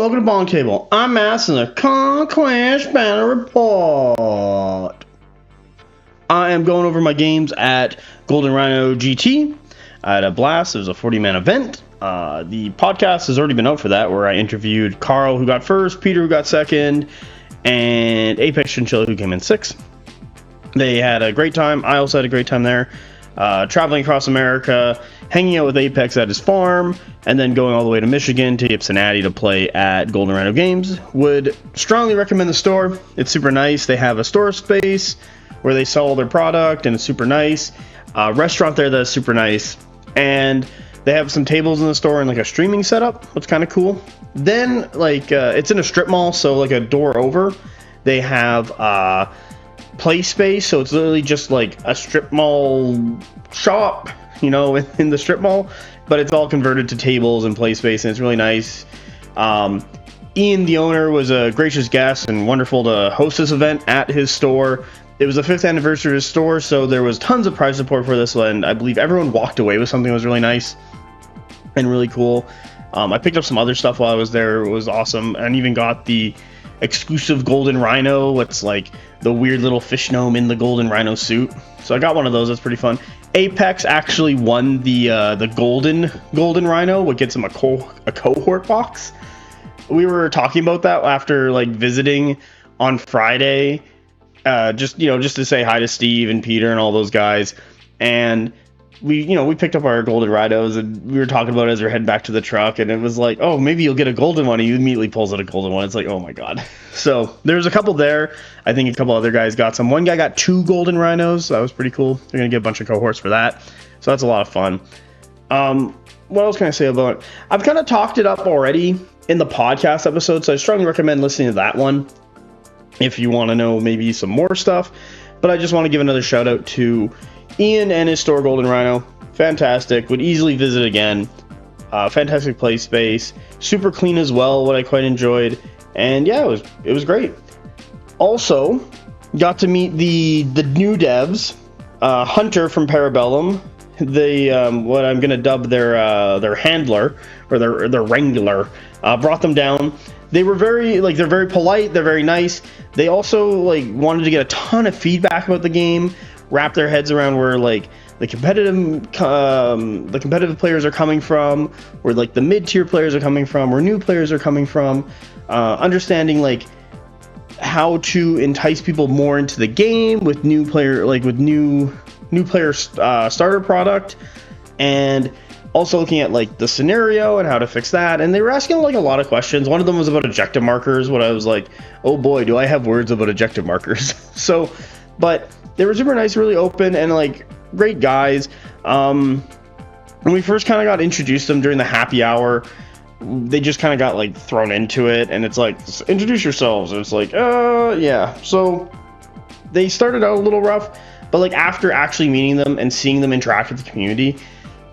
welcome to Bong Table. I'm Mass in the Conquest Banner Report. I am going over my games at Golden Rhino GT. I had a blast. It was a 40-man event. The podcast has already been out for that, where I interviewed Carl, who got first, Peter, who got second, and Apex Chinchilla, who came in sixth. They had a great time. I also had a great time there. Traveling across America, hanging out with Apex at his farm, and then going all the way to Michigan to Cincinnati to play at Golden Rhino Games. Would strongly recommend the store. It's super nice. They have a store space where they sell all their product, and it's super nice. Restaurant there that's super nice. And they have some tables in the store and like a streaming setup, which is kind of cool. Then, it's in a strip mall, so like a door over, they have play space, so it's literally just like a strip mall shop, in the strip mall, but it's all converted to tables and play space, and it's really nice. Ian, the owner, was a gracious guest and wonderful to host this event at his store. It was the 5th anniversary of his store, so there was tons of prize support for this one. I believe everyone walked away with something that was really nice and really cool. I picked up some other stuff while I was there. It was awesome, and even got the exclusive Golden Rhino. It's like the weird little fish gnome in the Golden Rhino suit. So I got one of those. That's pretty fun. Apex actually won the Golden Rhino, what gets him a cohort box. We were talking about that after visiting on Friday, just to say hi to Steve and Peter and all those guys, and we picked up our Golden Rhinos, and we were talking about it as we're heading back to the truck, and it was like, oh, maybe you'll get a golden one, and he immediately pulls out a golden one. It's like, oh my god. So there's a couple there. I think a couple other guys got some. One guy got 2 Golden Rhinos. That was pretty cool. They're gonna get a bunch of cohorts for that, so that's a lot of fun. What else can I say about it? I've kind of talked it up already in the podcast episode, so I strongly recommend listening to that one if you want to know maybe some more stuff. But I just want to give another shout out to Ian and his store, Golden Rhino. Fantastic. Would easily visit again. Fantastic play space. Super clean as well, what I quite enjoyed. And yeah, it was great. Also, got to meet the new devs. Hunter from Parabellum. What I'm gonna dub their handler, or their wrangler, brought them down. They were they're very polite, they're very nice. They also wanted to get a ton of feedback about the game, wrap their heads around where the competitive players are coming from, where the mid-tier players are coming from, where new players are coming from, understanding how to entice people more into the game with new player starter product, and also looking at the scenario and how to fix that. And they were asking a lot of questions. One of them was about objective markers, what I was like, oh boy, do I have words about objective markers. But they were super nice, really open, and great guys. When we first kind of got introduced to them during the happy hour, they just kind of got thrown into it, and it's introduce yourselves, and it's yeah. So they started out a little rough, but after actually meeting them and seeing them interact with the community,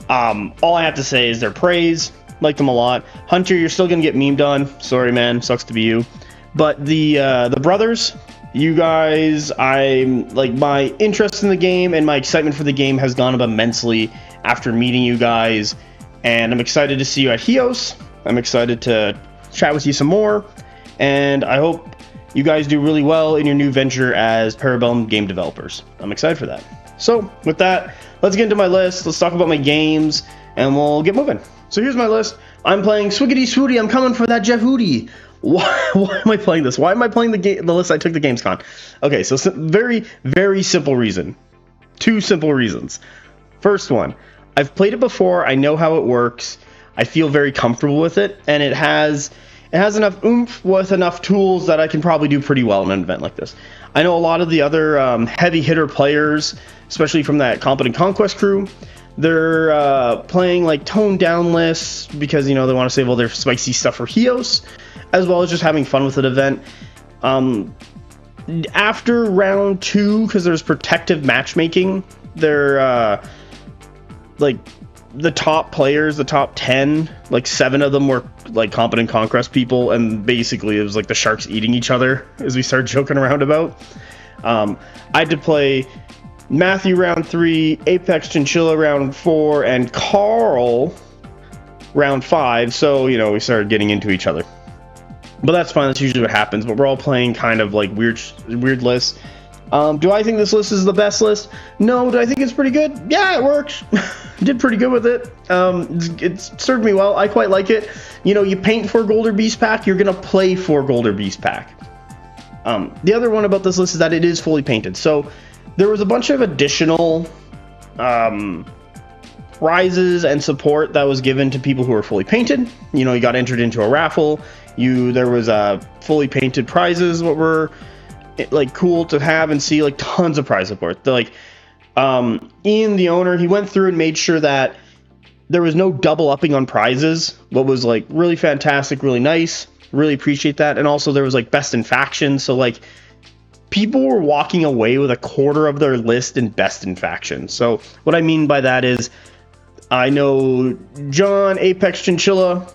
all I have to say is their praise. Like them a lot. Hunter, you're still gonna get memed on. Sorry, man, sucks to be you. But the brothers, you guys, my interest in the game and my excitement for the game has gone up immensely after meeting you guys, and I'm excited to see you at Hios. I'm excited to chat with you some more, and I hope you guys do really well in your new venture as Parabellum game developers. I'm excited for that. So with that, let's get into my list. Let's talk about my games, and we'll get moving. So here's my list. I'm playing Swiggity Swooty I'm coming for that Jeffooty. Why am I playing this? Why am I playing the list I took to Gamescom? Okay, so very, very simple reason. 2 simple reasons. First one, I've played it before. I know how it works. I feel very comfortable with it, and it has enough oomph with enough tools that I can probably do pretty well in an event like this. I know a lot of the other heavy hitter players, especially from that Competent Conquest crew, they're playing toned down lists because they want to save all their spicy stuff for Hios, as well as just having fun with an event. After round 2, because there's protective matchmaking, they're the top players, the top 10, 7 of them were Competent Conquest people, and basically it was the sharks eating each other, as we started joking around about. I had to play Matthew round 3, Apex Chinchilla round 4, and Carl round 5, so we started getting into each other. But that's fine. That's usually what happens. But we're all playing kind of like weird lists. Do I think this list is the best list? No. Do I think it's pretty good? Yeah, it works. Did pretty good with it. It's served me well. I quite like it. You know, you paint for Goltr Beastpack, you're gonna play for Goltr Beastpack. The other one about this list is that it is fully painted. So there was a bunch of additional prizes and support that was given to people who were fully painted. You know, you got entered into a raffle. There was fully painted prizes, what were like cool to have and see, like tons of prize support. Like Ian, the owner, he went through and made sure that there was no double upping on prizes, what was like really fantastic, really nice. Really appreciate that. And also there was like best in faction, so like people were walking away with a quarter of their list in best in faction. So what I mean by that is, I know John Apex Chinchilla,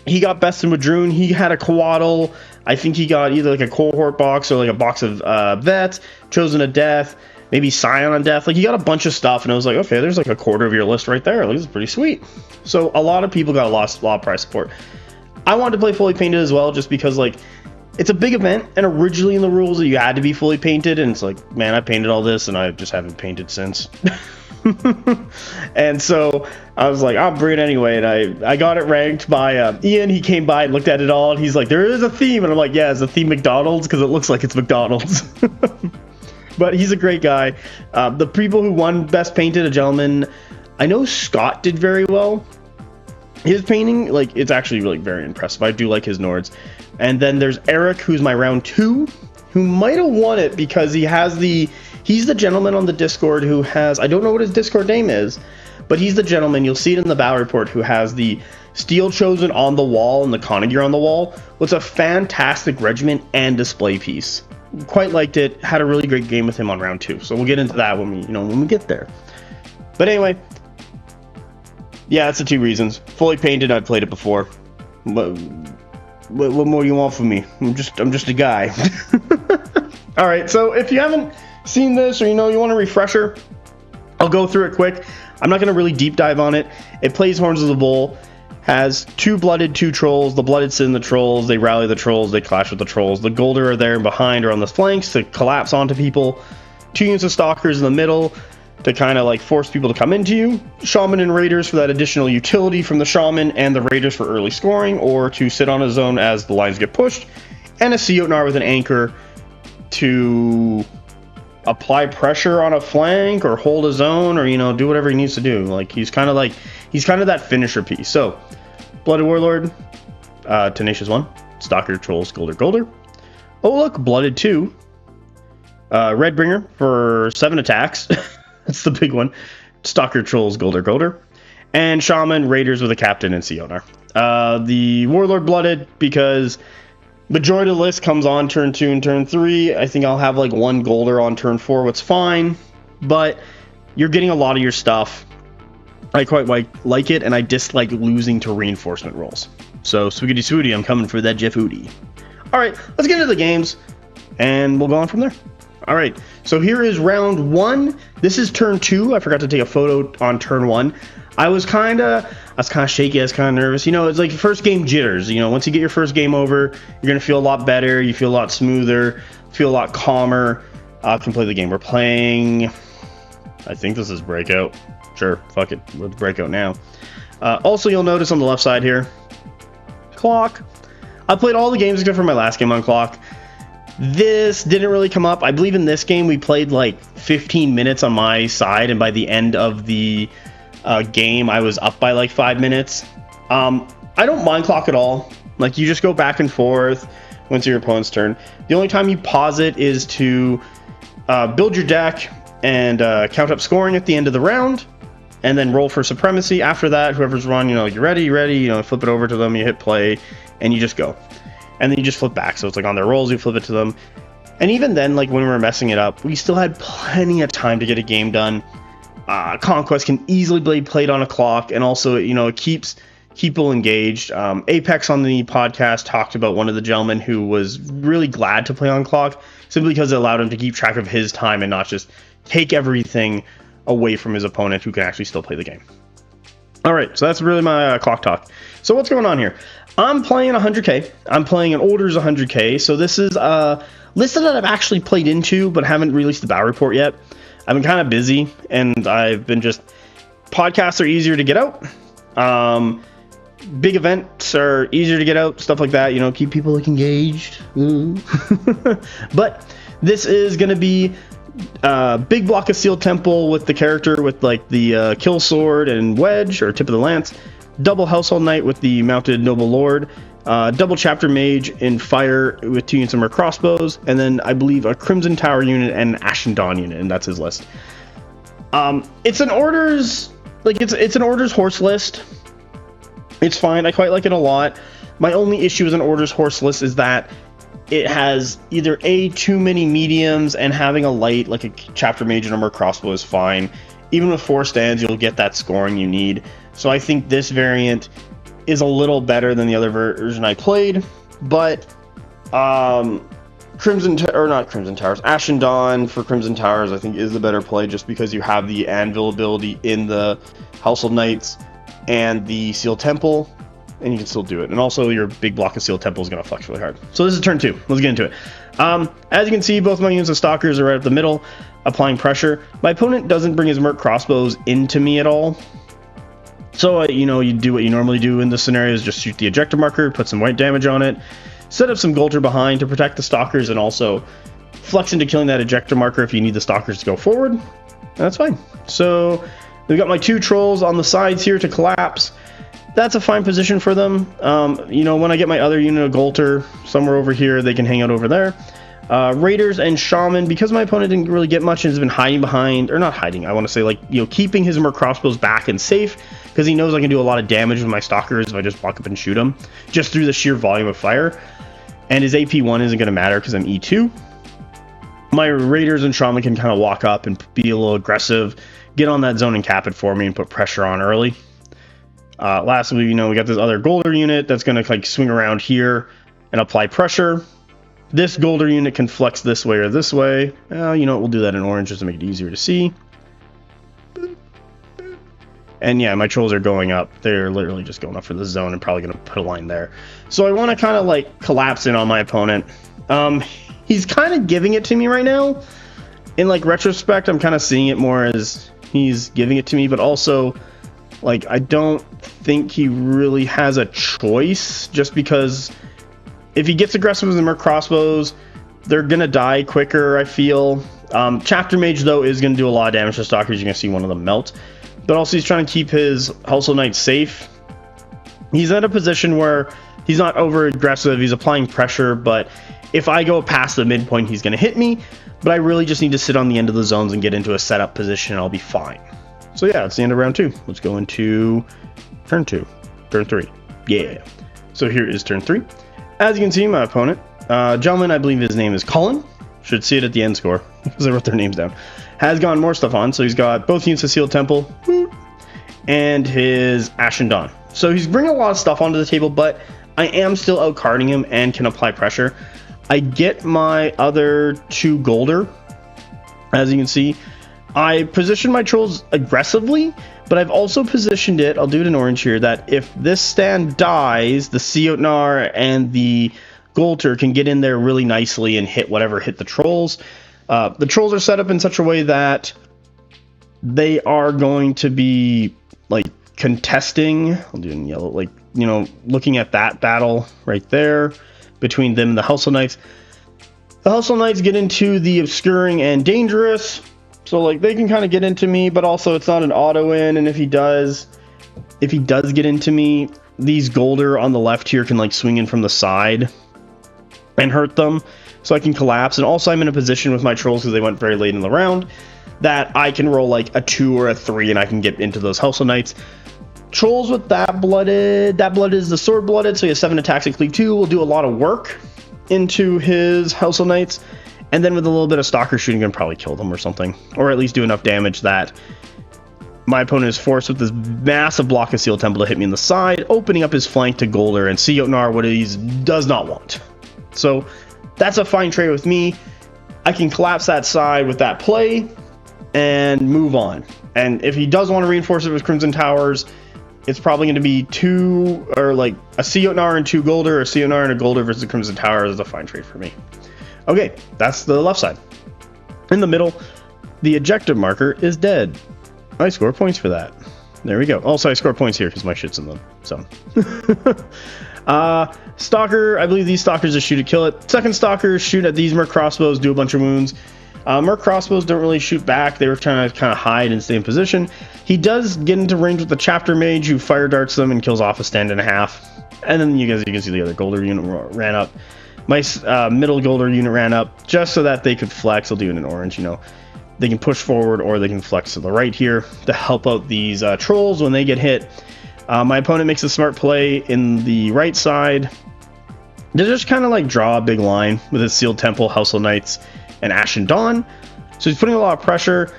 he got best in Wadrhun. He had a Quaddle. I think he got either like a cohort box or like a box of vets, chosen a death, maybe Scion on death. Like he got a bunch of stuff, and I was like, okay, there's like a quarter of your list right there. Like, this is pretty sweet. So a lot of people got a lot of prize support. I wanted to play fully painted as well, just because like it's a big event, and originally in the rules you had to be fully painted, and it's like, man, I painted all this and I just haven't painted since. And so I was like, I'll bring it anyway, and I got it ranked by Ian. He came by and looked at it all, and he's like, there is a theme, and I'm like, yeah, it's a theme McDonald's, because it looks like it's McDonald's. But he's a great guy. The people who won best painted, a gentleman, I know Scott did very well. His painting, like, it's actually really very impressive. I do like his Nords. And then there's Eric, who's my round 2, who might have won it because he's the gentleman on the Discord who has, I don't know what his Discord name is, but he's the gentleman, you'll see it in the battle report, who has the Steel Chosen on the wall and the Conquest on the wall. It's a fantastic regiment and display piece. Quite liked it. Had a really great game with him on round 2. So we'll get into that when we get there. But anyway, yeah, that's the 2 reasons. Fully painted, I've played it before. What more do you want from me? I'm just a guy. All right, so if you haven't seen this, or you want a refresher, I'll go through it quick. I'm not going to really deep dive on it. It plays Horns of the Bull, has 2 blooded, 2 trolls. The blooded sit in the trolls, they rally the trolls, they clash with the trolls. The Goltr are there and behind or on the flanks to collapse onto people. 2 units of Stalkers in the middle to kind of like force people to come into you. Shaman and Raiders for that additional utility from the Shaman, and the Raiders for early scoring or to sit on a zone as the lines get pushed. And a Seotnar with an anchor to apply pressure on a flank or hold a zone, or do whatever he needs to do. Like he's kind of that finisher piece. So Blooded Warlord, Tenacious 1, Stalker, Trolls, Goltr. Oh look, Blooded 2, Redbringer for 7 attacks. That's the big one. Stalker, Trolls, Goltr. And Shaman, Raiders with a Captain and Seotnar. The Warlord Blooded, because majority of the list comes on turn 2 and turn 3. I think I'll have like 1 Goltr on turn 4, what's fine. But you're getting a lot of your stuff. I quite like it, and I dislike losing to reinforcement rolls. So, Swiggity Swooty, I'm coming for that Jeffooty. Alright, let's get into the games, and we'll go on from there. Alright, so here is round 1. This is turn 2. I forgot to take a photo on turn 1. I was kind of shaky, I was kind of nervous. It's like first game jitters. Once you get your first game over, you're going to feel a lot better. You feel a lot smoother, feel a lot calmer. Can play the game. We're playing, I think this is Breakout. Sure, fuck it. Let's Breakout now. Also, you'll notice on the left side here, Clock. I played all the games except for my last game on Clock. This didn't really come up. I believe in this game we played like 15 minutes on my side, and by the end of the game I was up by like 5 minutes. I don't mind Clock at all. Like, you just go back and forth once your opponent's turn. The only time you pause it is to build your deck and count up scoring at the end of the round, and then roll for supremacy. After that, whoever's run, you're ready, flip it over to them, you hit play, and you just go. And then you just flip back. So it's like on their rolls, you flip it to them. And even then, like when we were messing it up, we still had plenty of time to get a game done. Conquest can easily be played on a Clock, and also, it keeps people engaged. Apex on the podcast talked about one of the gentlemen who was really glad to play on Clock, simply because it allowed him to keep track of his time and not just take everything away from his opponent, who can actually still play the game. All right, so that's really my Clock talk. So what's going on here? I'm playing 100k. I'm playing an Orders 100k. So this is a list that I've actually played into, but haven't released the battle report yet. I've been kind of busy, and I've been just... Podcasts are easier to get out. Big events are easier to get out. Stuff like that, you know, keep people like engaged. But this is going to be big block of Sealed Temple with the character with like the kill sword and wedge or tip of the lance. Double Household Knight with the mounted Noble Lord. Double Chapter Mage in fire with 2 units of more crossbows. And then I believe a Crimson Tower unit and an Ashen Dawn unit, and that's his list. It's an Orders... Like, it's an Orders horse list. It's fine. I quite like it a lot. My only issue with an Orders horse list is that it has either too many mediums, and having a light, like a Chapter Mage and Armor Crossbow is fine. Even with 4 stands, you'll get that scoring you need. So I think this variant is a little better than the other version I played. But, Ashen Dawn for Crimson Towers, I think, is the better play, just because you have the Anvil ability in the Household Knights and the Sealed Temple, and you can still do it. And also, your big block of Sealed Temple is going to flex really hard. So this is turn 2. Let's get into it. As you can see, both my units of Stalkers are right up the middle, applying pressure. My opponent doesn't bring his Merc Crossbows into me at all. So, you know, you do what you normally do in this scenario, is just shoot the ejector marker, put some white damage on it, set up some Goltr behind to protect the Stalkers, and also flex into killing that ejector marker if you need the Stalkers to go forward. And that's fine. So we've got my 2 trolls on the sides here to collapse. That's a fine position for them. You know, when I get my other unit of Goltr somewhere over here, they can hang out over there. Raiders and Shaman, because my opponent didn't really get much and has been hiding behind, or not hiding, I want to say, like, you know, keeping his more crossbows back and safe, because he knows I can do a lot of damage with my Stalkers if I just walk up and shoot him, just through the sheer volume of fire. And his AP1 isn't going to matter because I'm E2. My Raiders and Shaman can kind of walk up and be a little aggressive, get on that zone and cap it for me and put pressure on early. Lastly, you know, we got this other Goltr unit that's going to like swing around here and apply pressure. This Goltr unit can flex this way or this way. You know what, we'll do that in orange just to make it easier to see. And yeah, my trolls are going up. They're literally just going up for the zone and probably going to put a line there. So I want to kind of like collapse in on my opponent. He's kind of giving it to me right now. In like retrospect, I'm kind of seeing it more as he's giving it to me, but also like I don't think he really has a choice, just because if he gets aggressive with the Merc Crossbows, they're going to die quicker, I feel. Chapter Mage, though, is going to do a lot of damage to Stalkers. You're going to see one of them melt. But also, he's trying to keep his Household Knight safe. He's at a position where he's not over aggressive. He's applying pressure, but if I go past the midpoint, he's going to hit me. But I really just need to sit on the end of the zones and get into a setup position, and I'll be fine. So yeah, it's the end of round 2. Let's go into turn 2. Turn 3. Yeah. So here is turn 3. As you can see, my opponent, gentleman, I believe his name is Colin. Should see it at the end score, because I wrote their names down. Has gone more stuff on, so he's got both units of Sealed Temple and his Ashen Dawn. So he's bringing a lot of stuff onto the table, but I am still outcarding him and can apply pressure. I get my other 2 Goltr. As you can see, I position my trolls aggressively, but I've also positioned it, I'll do it in orange here, that if this stand dies, the Siotnar and the Goltr can get in there really nicely and hit whatever hit the trolls. The trolls are set up in such a way that they are going to be like contesting. I'll do it in yellow, like, you know, looking at that battle right there between them and the Household Knights. The Household Knights get into the obscuring and dangerous, so like they can kind of get into me, but also it's not an auto in. And if he does get into me, these Goltr on the left here can like swing in from the side and hurt them, so I can collapse. And also I'm in a position with my trolls, because they went very late in the round, that I can roll like a 2 or a 3 and I can get into those Household Knights. Trolls with that blood is the sword blooded, so he has 7 attacks and cleave 2, will do a lot of work into his Household Knights, and then with a little bit of Stalker shooting, can probably kill them or something, or at least do enough damage that my opponent is forced with this massive block of Sealed Temple to hit me in the side, opening up his flank to Goltr and Siotnar, what he does not want. So that's a fine trade with me. I can collapse that side with that play and move on. And if he does want to reinforce it with Crimson Towers, it's probably going to be two, or like a Siotnar and two Goltr, or a Siotnar and a Goltr versus the Crimson Tower is a fine trade for me. Okay, that's the left side. In the middle, the objective marker is dead. I score points for that. There we go. Also, I score points here because my shit's in them. So, Stalker, I believe these Stalkers just shoot to kill it. Second Stalkers shoot at these Merc crossbows, do a bunch of wounds. Merc crossbows don't really shoot back. They were trying to kind of hide and stay in position. He does get into range with the Chapter Mage, who fire darts them and kills off a stand and a half. And then you can see the other Goltr unit ran up. My middle Goltr unit ran up just so that they could flex. I'll do it in orange, you know. They can push forward or they can flex to the right here to help out these trolls when they get hit. My opponent makes a smart play in the right side to just kind of like draw a big line with his Sealed Temple, Household Knights, and Ashen Dawn. So he's putting a lot of pressure.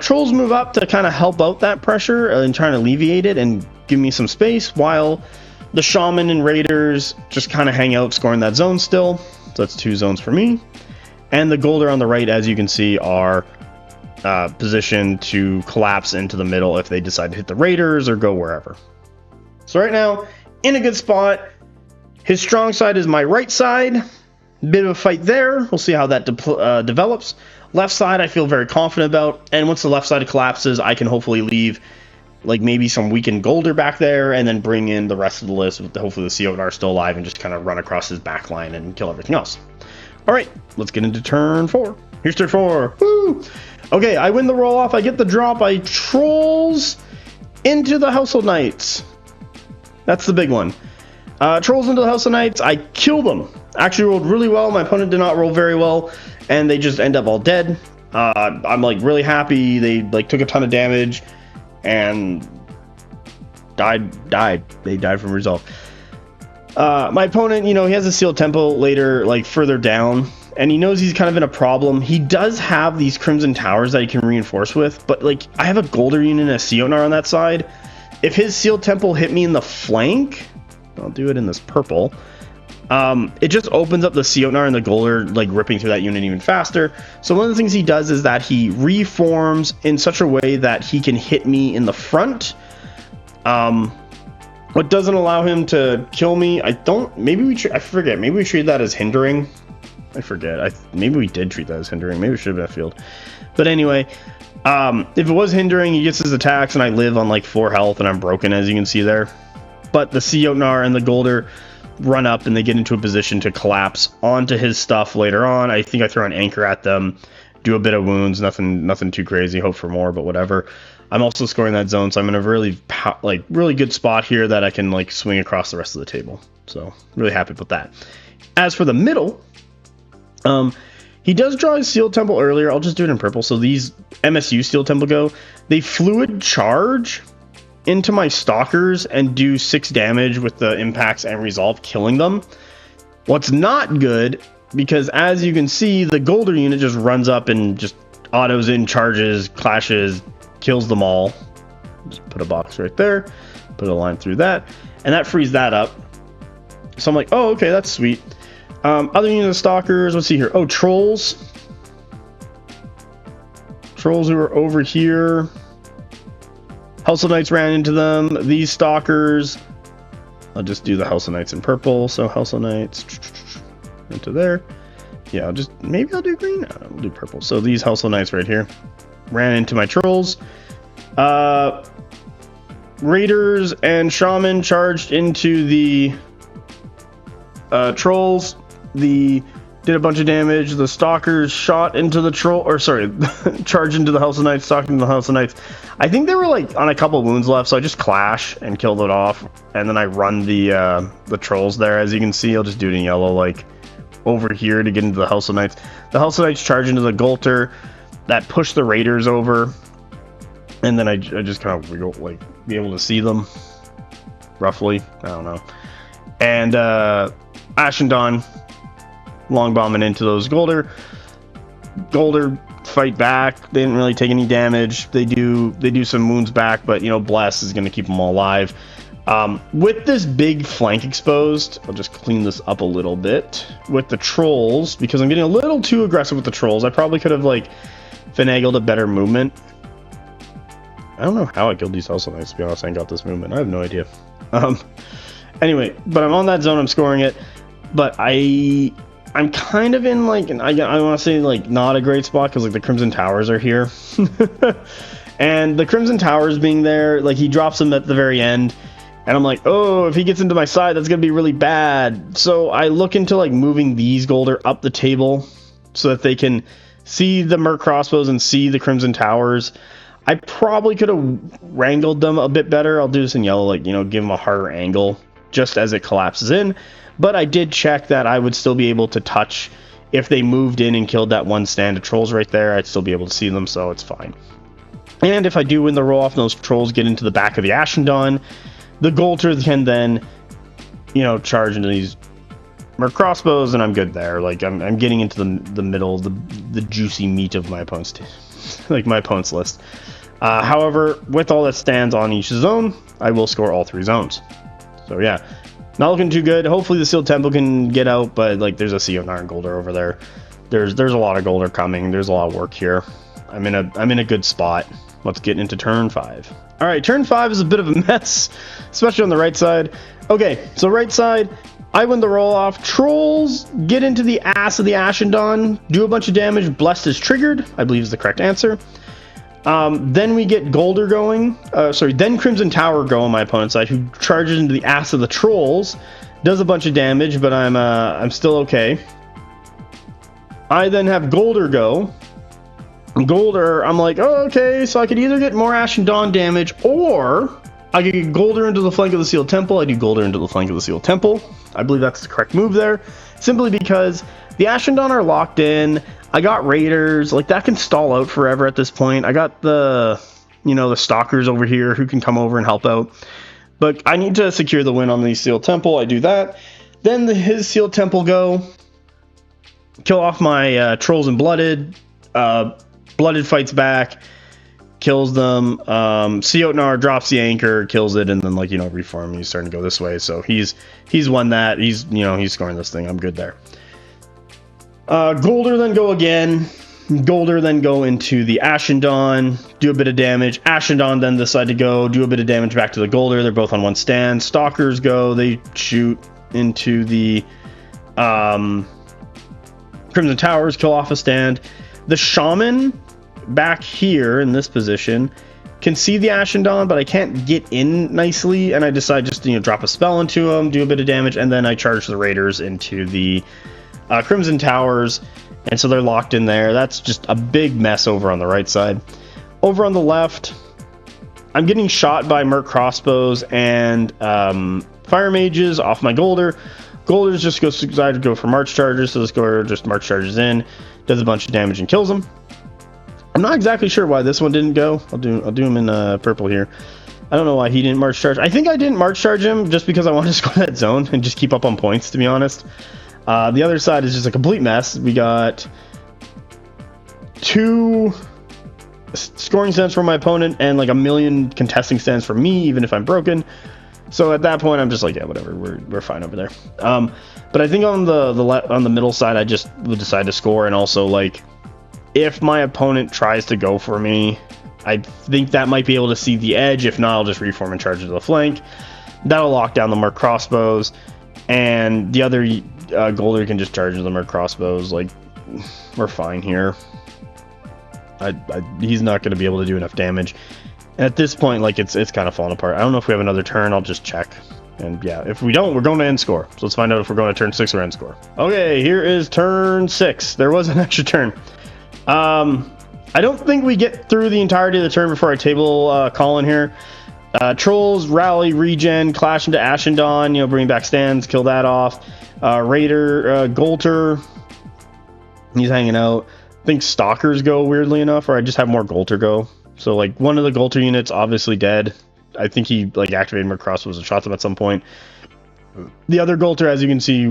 Trolls move up to kind of help out that pressure and trying to alleviate it and give me some space, while the Shaman and Raiders just kind of hang out, scoring that zone still. So that's 2 zones for me. And the Goltr on the right, as you can see, are positioned to collapse into the middle if they decide to hit the Raiders or go wherever. So right now, in a good spot. His strong side is my right side. Bit of a fight there. We'll see how that develops. Left side, I feel very confident about. And once the left side collapses, I can hopefully leave like maybe some weakened Goltr back there, and then bring in the rest of the list with hopefully the Siotnar still alive, and just kind of run across his back line and kill everything else. All right, let's get into turn 4. Here's turn 4. Woo! Okay, I win the roll off. I get the drop. I trolls into the Household Knights. That's the big one. Trolls into the Household Knights. I kill them. Actually rolled really well. My opponent did not roll very well, and they just end up all dead. I'm like really happy. They like took a ton of damage and died. They died from resolve. My opponent, you know, he has a Sealed Temple later, like further down, and he knows he's kind of in a problem. He does have these Crimson Towers that he can reinforce with, but like I have a Goltr unit and a Siotnar on that side. If his Sealed Temple hit me in the flank, I'll do it in this purple. It just opens up the Siotnar and the Goltr, like ripping through that unit even faster. So one of the things he does is that he reforms in such a way that he can hit me in the front. What doesn't allow him to kill me, I forget, maybe we treat that as hindering. I forget, maybe we did treat that as hindering, maybe it should have been a field. But anyway, if it was hindering, he gets his attacks and I live on like 4 health and I'm broken, as you can see there. But the Siotnar and the Goltr run up and they get into a position to collapse onto his stuff later on. I think I throw an anchor at them, do a bit of wounds, nothing too crazy, hope for more, but whatever. I'm also scoring that zone, so I'm in a really good spot here that I can like swing across the rest of the table. So really happy with that. As for the middle, he does draw his Sealed Temple earlier. I'll just do it in purple. So these MSU Sealed Temple go. They fluid charge into my Stalkers and do 6 damage with the impacts and resolve, killing them. What's not good, because as you can see, the Goltr unit just runs up and just autos in, charges, clashes, kills them all. Just put a box right there, put a line through that, and that frees that up. So I'm like, oh, okay, that's sweet. Other unit of Stalkers, let's see here. Oh, Trolls. Trolls who are over here. Household Knights ran into them. These Stalkers, I'll just do the Household Knights in purple. So Household Knights into there. Yeah, maybe I'll do green. No, we'll do purple. So these Household Knights right here ran into my Trolls. Raiders and Shaman charged into the Trolls. Did a bunch of damage. The Stalkers shot into the charged into the Household Knights, stalked into the Household Knights. I think they were like on a couple wounds left, so I just clash and killed it off, and then I run the Trolls there. As you can see, I'll just do it in yellow, like over here to get into the Household Knights. The Household Knights charge into the Goltr that push the Raiders over, and then I just kind of like be able to see them roughly. I don't know. And Ashen Dawn long bombing into those Goltr. Goltr fight back. They didn't really take any damage. They do some wounds back, but you know, Bless is going to keep them all alive. With this big flank exposed, I'll just clean this up a little bit with the Trolls, because I'm getting a little too aggressive with the Trolls. I probably could have like finagled a better movement. I don't know how I killed these Hustle Knights, to be honest. I ain't got this movement. I have no idea. Anyway, but I'm on that zone. I'm scoring it. But I'm kind of in, like, I want to say, like, not a great spot because, like, the Crimson Towers are here. And the Crimson Towers being there, like, he drops them at the very end. And I'm like, oh, if he gets into my side, that's going to be really bad. So I look into, like, moving these Goltr up the table so that they can see the Merc Crossbows and see the Crimson Towers. I probably could have wrangled them a bit better. I'll do this in yellow, like, you know, give them a harder angle just as it collapses in. But I did check that I would still be able to touch if they moved in and killed that one stand of trolls right there. I'd still be able to see them, so it's fine. And if I do win the roll-off and those trolls get into the back of the Ashen Dawn, the Goltr can then, you know, charge into these Merc Crossbows, and I'm good there. Like, I'm getting into the middle, the juicy meat of my opponent's like my opponent's list. However, with all that stands on each zone, I will score all 3 zones. So yeah, not looking too good. Hopefully the Sealed Temple can get out, but like there's a Sea of Iron Goltr over there. There's a lot of Goltr coming. There's a lot of work here. I'm in a good spot. Let's get into turn 5. All right, turn 5 is a bit of a mess, especially on the right side. Okay, so right side, I win the roll-off. Trolls get into the ass of the Ashen Dawn, do a bunch of damage. Blessed is triggered, I believe is the correct answer. Then we get Goltr going. Then Crimson Tower go on my opponent's side, who charges into the ass of the Trolls, does a bunch of damage, but I'm still okay. I then have Goltr go. Goltr, I'm like, oh, okay, so I could either get more Ashen Dawn damage, or I could get Goltr into the flank of the Sealed Temple. I do Goltr into the flank of the Sealed Temple. I believe that's the correct move there, simply because the Ashen Dawn are locked in. I got Raiders, like that can stall out forever at this point. I got the, you know, the Stalkers over here who can come over and help out. But I need to secure the win on the Sealed Temple. I do that. Then his Sealed Temple go. Kill off my Trolls and Blooded. Blooded fights back, kills them. Seotnar drops the anchor, kills it, and then, like, you know, reform. He's starting to go this way, so he's won that. He's scoring this thing. I'm good there. Goltr then go again. Goltr then go into the Ashen Dawn, do a bit of damage. Ashen Dawn then decide to go do a bit of damage back to the Goltr. They're both on one stand. Stalkers go. They shoot into the Crimson Towers, kill off a stand. The Shaman back here in this position can see the Ashen Dawn, but I can't get in nicely, and I decide just to, you know, drop a spell into him, do a bit of damage, and then I charge the Raiders into the Crimson Towers, and so they're locked in there. That's just a big mess over on the right side. Over on the left, I'm getting shot by Merc Crossbows and Fire Mages off my Goltr. Goltr just decided to go for March Charges, so this Goltr just March Charges in, does a bunch of damage and kills him. I'm not exactly sure why this one didn't go. I'll do him in purple here. I don't know why he didn't March Charge. I think I didn't March Charge him just because I wanted to score that zone and just keep up on points, to be honest. The other side is just a complete mess. We got 2 scoring stands for my opponent and like a million contesting stands for me, even if I'm broken. So at that point, I'm just like, yeah, whatever, we're fine over there. But I think on the middle side, I just would decide to score, and also, like, if my opponent tries to go for me, I think that might be able to see the edge. If not, I'll just reform and charge to the flank. That'll lock down the Merc Crossbows, and the other Goltr can just charge the Merc Crossbows. Like, we're fine here. He's not going to be able to do enough damage. And at this point, like, it's kind of falling apart. I don't know if we have another turn. I'll just check. And yeah, if we don't, we're going to end score. So let's find out if we're going to turn 6 or end score. Okay, here is turn 6. There was an extra turn. I don't think we get through the entirety of the turn before I table Colin here. Trolls, rally, regen, clash into Ashen Dawn, you know, bring back stands, kill that off. Raider, Goltr, he's hanging out. I think Stalkers go, weirdly enough, or I just have more Goltr go. So, like, one of the Goltr units obviously dead. I think he, like, activated more crossbows and shot them at some point. The other Goltr, as you can see,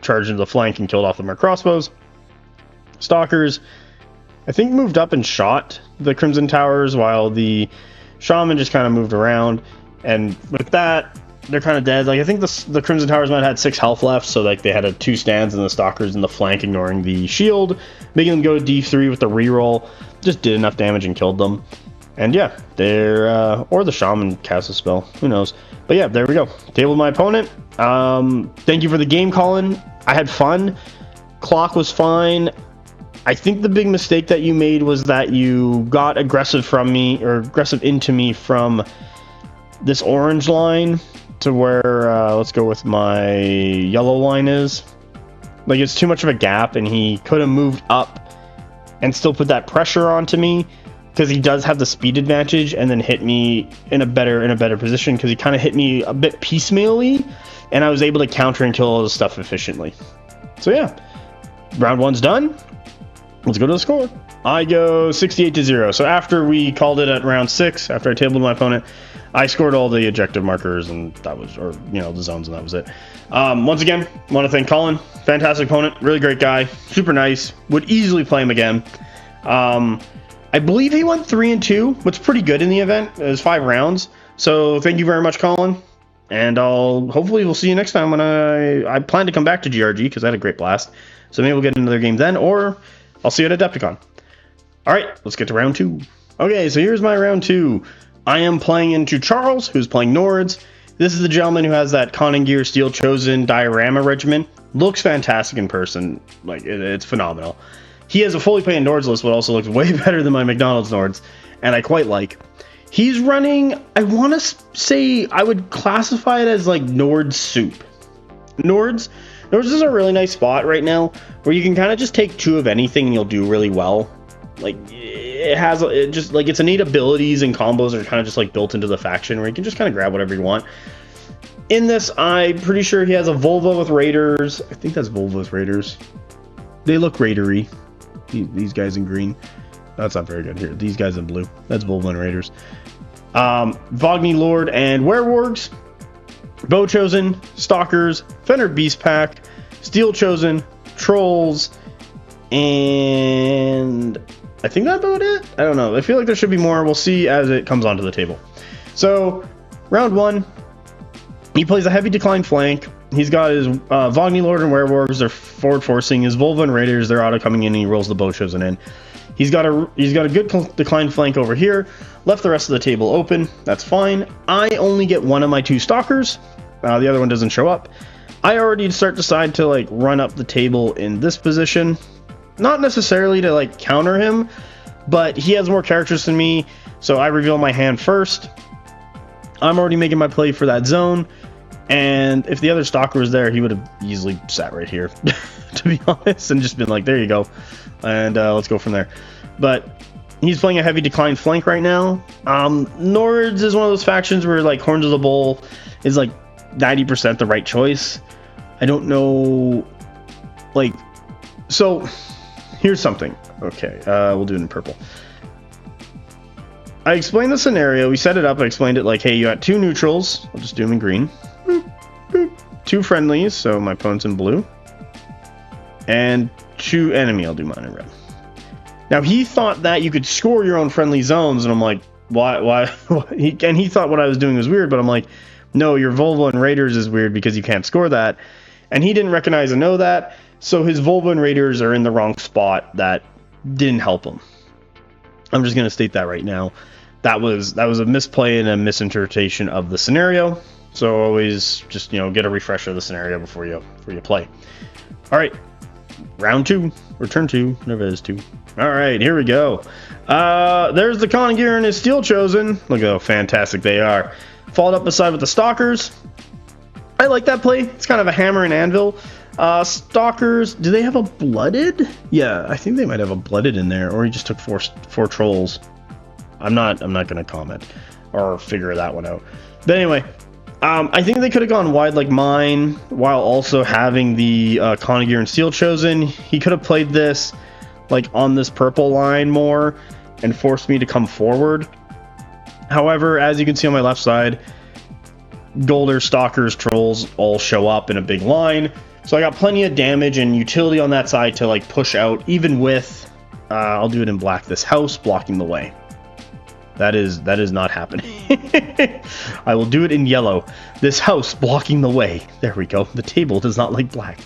charged into the flank and killed off the Merc Crossbows. Stalkers, I think, moved up and shot the Crimson Towers, while the Shaman just kind of moved around. And with that, they're kind of dead. Like, I think the Crimson Towers might have had 6 health left, so, like, they had 2 stands and the Stalkers in the flank, ignoring the shield, making them go to D3 with the reroll. Just did enough damage and killed them. And yeah, they're or the Shaman casts a spell, who knows. But yeah, there we go. Tabled my opponent. Thank you for the game, Colin. I had fun. Clock was fine. I think the big mistake that you made was that you got aggressive from me, or aggressive into me from this orange line to where, let's go with my yellow line is. Like, it's too much of a gap, and he could have moved up and still put that pressure onto me, because he does have the speed advantage, and then hit me in a better position, because he kind of hit me a bit piecemeally, and I was able to counter and kill all his stuff efficiently. So yeah, round one's done. Let's go to the score. I go 68-0. So after we called it at round 6, after I tabled my opponent, I scored all the objective markers, and that was, or you know, the zones, and that was it. Once again, want to thank Colin. Fantastic opponent, really great guy, super nice. Would easily play him again. I believe he went 3-2, which is pretty good in the event. It was 5 rounds. So thank you very much, Colin. And hopefully we'll see you next time when I plan to come back to GRG, because I had a great blast. So maybe we'll get another game then, or I'll see you at Adepticon. Alright, let's get to round 2. Okay, so here's my round 2. I am playing into Charles, who's playing Nords. This is the gentleman who has that Conning Gear Steel Chosen diorama regimen. Looks fantastic in person. Like, it's phenomenal. He has a fully painted Nords list, but also looks way better than my McDonald's Nords, and I quite like. He's running, I want to say, I would classify it as like Nords soup. Nords is a really nice spot right now where you can kind of just take 2 of anything and you'll do really well. Like, it's innate abilities and combos are kind of just like built into the faction where you can just kind of grab whatever you want. In this, I'm pretty sure he has a Volva with Raiders. I think that's Volva with Raiders. They look Raidery. These guys in green. That's not very good here. These guys in blue. That's Volva and Raiders. Vogny Lord and Werewolves. Bow Chosen, Stalkers, Fenner Beastpack, Steel Chosen, Trolls, and I think that's about it. I don't know. I feel like there should be more. We'll see as it comes onto the table. So, round 1, he plays a heavy decline flank. He's got his Vogny Lord and Werewolves. They're forward forcing. His Volva and Raiders, they're auto coming in, and he rolls the Bow Chosen in. He's got a good decline flank over here. Left the rest of the table open. That's fine. I only get one of my 2 Stalkers. The other one doesn't show up. I already decide to like run up the table in this position. Not necessarily to like counter him, but he has more characters than me, so I reveal my hand first. I'm already making my play for that zone, and if the other Stalker was there, he would have easily sat right here, to be honest, and just been like, there you go, and let's go from there. But he's playing a heavy decline flank right now. Nords is one of those factions where like Horns of the Bull is like 90% the right choice. I don't know, like, so here's something. Okay, we'll do it in purple. I explained the scenario. We set it up. I explained it like, hey, you got 2 neutrals. I'll just do them in green. Boop, boop. 2 friendlies, so my opponent's in blue. And 2 enemy. I'll do mine in red. Now, he thought that you could score your own friendly zones, and I'm like, why? And he thought what I was doing was weird, but I'm like, no, your Volva and Raiders is weird because you can't score that. And he didn't recognize and know that, so his Volva and Raiders are in the wrong spot. That didn't help him. I'm just going to state that right now. That was a misplay and a misinterpretation of the scenario. So always just, get a refresher of the scenario before you play. All right, round 2, or turn 2, whatever it is, 2. All right, here we go. There's the Conning Gear and his Steel Chosen. Look how fantastic they are. Followed up beside with the Stalkers. I like that play. It's kind of a hammer and anvil. Stalkers, do they have a blooded? Yeah, I think they might have a blooded in there, or he just took four trolls. I'm not gonna comment or figure that one out. But anyway, I think they could have gone wide like mine while also having the Conning Gear and Steel Chosen. He could have played this like on this purple line more and forced me to come forward. However, as you can see on my left side, Goltr, Stalkers, Trolls all show up in a big line. So I got plenty of damage and utility on that side to like push out, even with, I'll do it in black, this house blocking the way. That is not happening. I will do it in yellow. This house blocking the way. There we go. The table does not like black.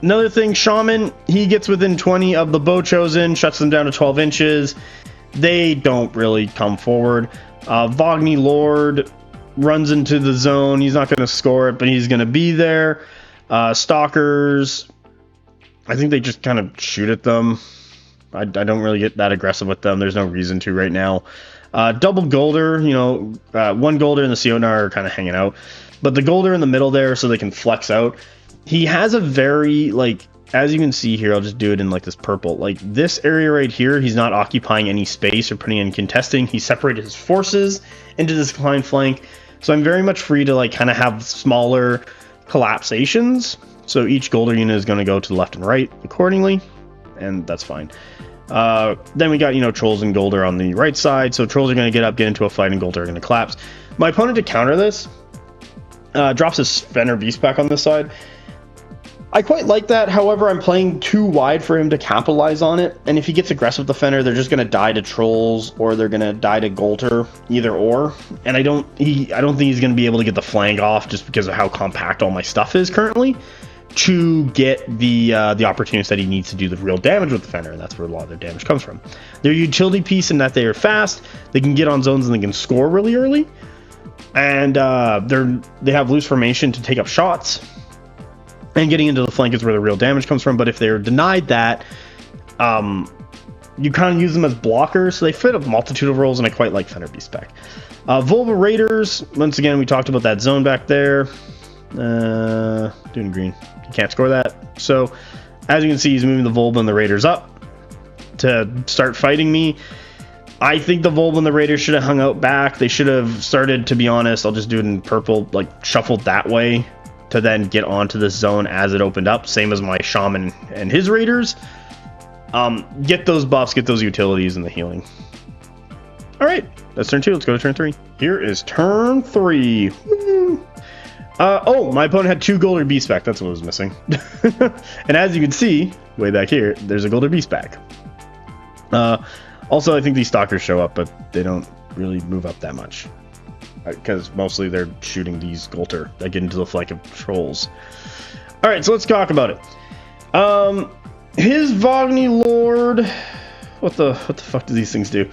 Another thing, Shaman, he gets within 20 of the Bow Chosen, shuts them down to 12 inches. They don't really come forward. Vogny Lord runs into the zone. He's not going to score it, but he's going to be there. Stalkers, I think they just kind of shoot at them. I don't really get that aggressive with them. There's no reason to right now. Double Goltr, one Goltr and the Sionar are kind of hanging out. But the Goltr in the middle there so they can flex out. He has a very, as you can see here, I'll just do it in this purple. This area right here, he's not occupying any space or putting in contesting. He separated his forces into this inclined flank. So I'm very much free to kind of have smaller collapsations. So each Goltr unit is going to go to the left and right accordingly. And that's fine. Then we got, Trolls and Goltr on the right side. So Trolls are going to get into a fight and Goltr are going to collapse. My opponent, to counter this, drops his Goltr Beastpack on this side. I quite like that. However, I'm playing too wide for him to capitalize on it. And if he gets aggressive with the Fenner, they're just going to die to Trolls or they're going to die to Goltr, either or. And I don't think he's going to be able to get the flank off just because of how compact all my stuff is currently to get the opportunities that he needs to do the real damage with the Fenner. And that's where a lot of their damage comes from. Their utility piece in that they are fast. They can get on zones and they can score really early. And they have loose formation to take up shots. And getting into the flank is where the real damage comes from. But if they're denied that, you kind of use them as blockers. So they fit a multitude of roles, and I quite like Goltr Beastpack. Volva Raiders, once again, we talked about that zone back there. Doing green. You can't score that. So, as you can see, he's moving the Volva and the Raiders up to start fighting me. I think the Volva and the Raiders should have hung out back. They should have started, to be honest, I'll just do it in purple, shuffled that way, to then get onto this zone as it opened up, same as my Shaman and his Raiders. Get those buffs, get those utilities and the healing. All right, that's turn 2. Let's go to turn 3. Here is turn 3. My opponent had 2 Goltr Beastpack. That's what was missing. And as you can see, way back here, there's a Goltr Beastpack. Also, I think these Stalkers show up, but they don't really move up that much. Because mostly they're shooting these Goltr that get into the flank of Trolls. Alright, so let's talk about it. His Vogny Lord... What the fuck do these things do?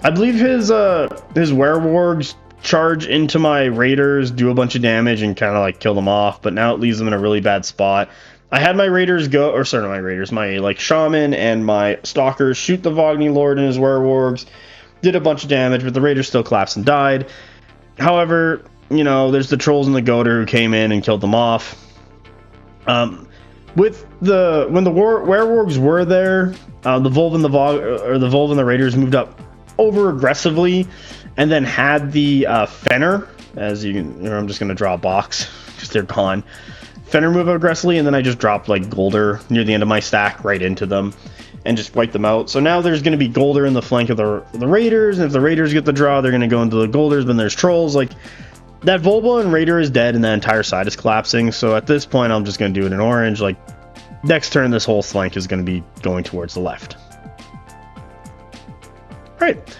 I believe his Werewolves charge into my Raiders, do a bunch of damage, and kind of kill them off. But now it leaves them in a really bad spot. I had my Raiders go... Or sorry, not my Raiders. My Shaman and my Stalkers shoot the Vogny Lord and his Werewolves. Did a bunch of damage, but the Raiders still collapsed and died. However, there's the Trolls and the Goltr who came in and killed them off. When the Werewolves were there, the Volva and the Raiders moved up over aggressively, and then had the Fenner. As you can, I'm just gonna draw a box because they're gone. Fenner move aggressively, and then I just dropped Goltr near the end of my stack right into them. And just wipe them out. So now there's going to be Goltr in the flank of the Raiders, and if the Raiders get the draw, they're going to go into the Goltrs. Then there's Trolls. That Volva and Raider is dead, and that entire side is collapsing. So at this point, I'm just going to do it in orange. Next turn, this whole flank is going to be going towards the left. All right.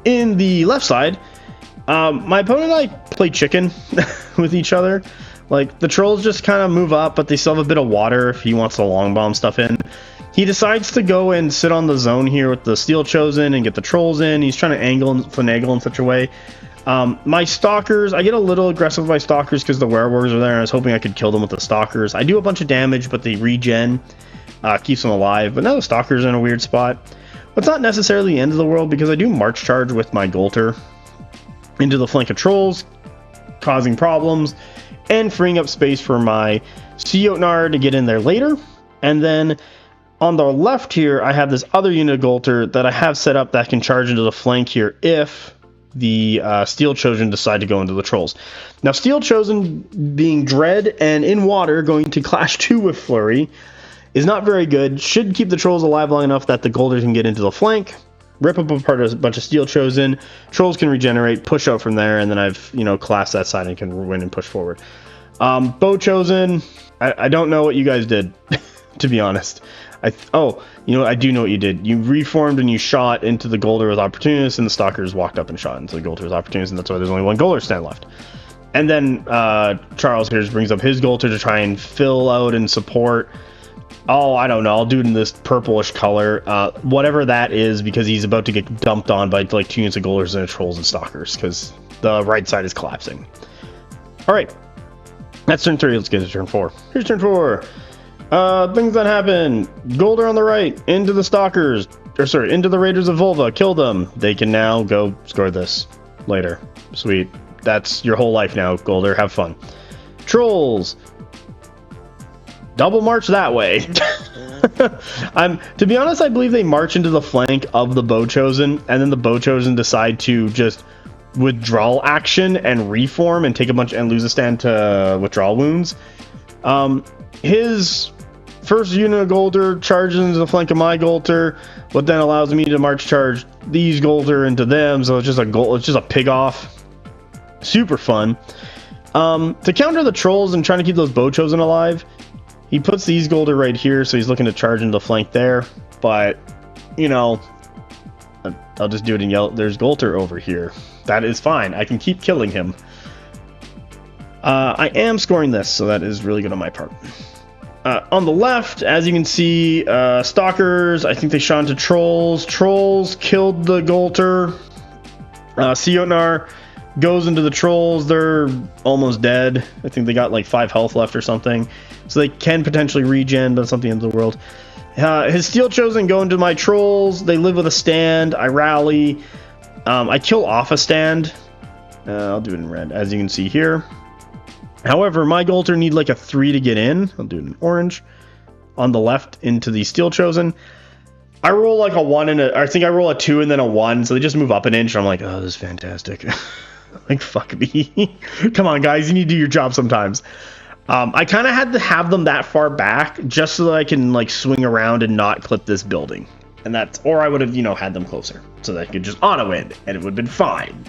In the left side, my opponent and I play chicken with each other. The Trolls just kind of move up, but they still have a bit of water if he wants the long bomb stuff in. He decides to go and sit on the zone here with the Steel Chosen and get the Trolls in. He's trying to angle and finagle in such a way. My Stalkers, I get a little aggressive with my Stalkers because the Werewolves are there, and I was hoping I could kill them with the Stalkers. I do a bunch of damage, but the regen keeps them alive. But now the Stalkers are in a weird spot. But it's not necessarily the end of the world because I do March Charge with my Goltr into the flank of Trolls, causing problems, and freeing up space for my Sionar to get in there later. And then on the left here, I have this other unit of Goltr that I have set up that can charge into the flank here if the Steel Chosen decide to go into the Trolls. Now, Steel Chosen being Dread and in water going to Clash 2 with Flurry is not very good. Should keep the Trolls alive long enough that the Goltr can get into the flank, rip up apart a bunch of Steel Chosen. Trolls can regenerate, push out from there, and then I've, collapsed that side and can win and push forward. Bow Chosen, I don't know what you guys did, to be honest. I do know what you did. You reformed and you shot into the Goltr with Opportunist, and the Stalkers walked up and shot into the Goltr with Opportunist, and that's why there's only one Goltr stand left. And then Charles here brings up his Goltr to try and fill out and support Oh, I don't know. I'll do it in this purplish color. Whatever that is, because he's about to get dumped on by like 2 units of Goltrs and Trolls and Stalkers, because the right side is collapsing. Alright. That's turn 3. Let's get to turn 4. Here's turn 4. Things that happen. Goltr on the right. Into the Stalkers. Or sorry, into the Raiders of Volva. Kill them. They can now go score this later. Sweet. That's your whole life now, Goltr. Have fun. Trolls. Double march that way. To be honest, I believe they march into the flank of the Bow Chosen, and then the Bow Chosen decide to just withdrawal action and reform and take a bunch and lose a stand to withdrawal wounds. His first unit of Goltr charges into the flank of my Goltr, what then allows me to march charge these Goltr into them. So it's just a pig off. Super fun. To counter the trolls and trying to keep those Bow Chosen alive, he puts these Goltr right here, so he's looking to charge into the flank there. But, you know, I'll just do it in yellow. There's Goltr over here. That is fine. I can keep killing him. I am scoring this, so that is really good on my part. On the left, as you can see, Stalkers, I think they shot into Trolls. Trolls killed the Goltr. Siotnar goes into the Trolls. They're almost dead. I think they got like 5 health left or something. So they can potentially regen, but it's not the end of the world. His Steel Chosen go into my Trolls. They live with a stand. I rally. I kill off a stand. I'll do it in red, as you can see here. However, my Goltr need like a 3 to get in. I'll do it in orange. On the left into the Steel Chosen. I roll like a 1 and I think I roll a 2 and then a 1. So they just move up an inch. And I'm like, oh, this is fantastic. Like, fuck me. Come on, guys. You need to do your job sometimes. I kind of had to have them that far back just so that I can like swing around and not clip this building. And that's, or I would have, you know, had them closer so that I could just auto end and it would have been fine.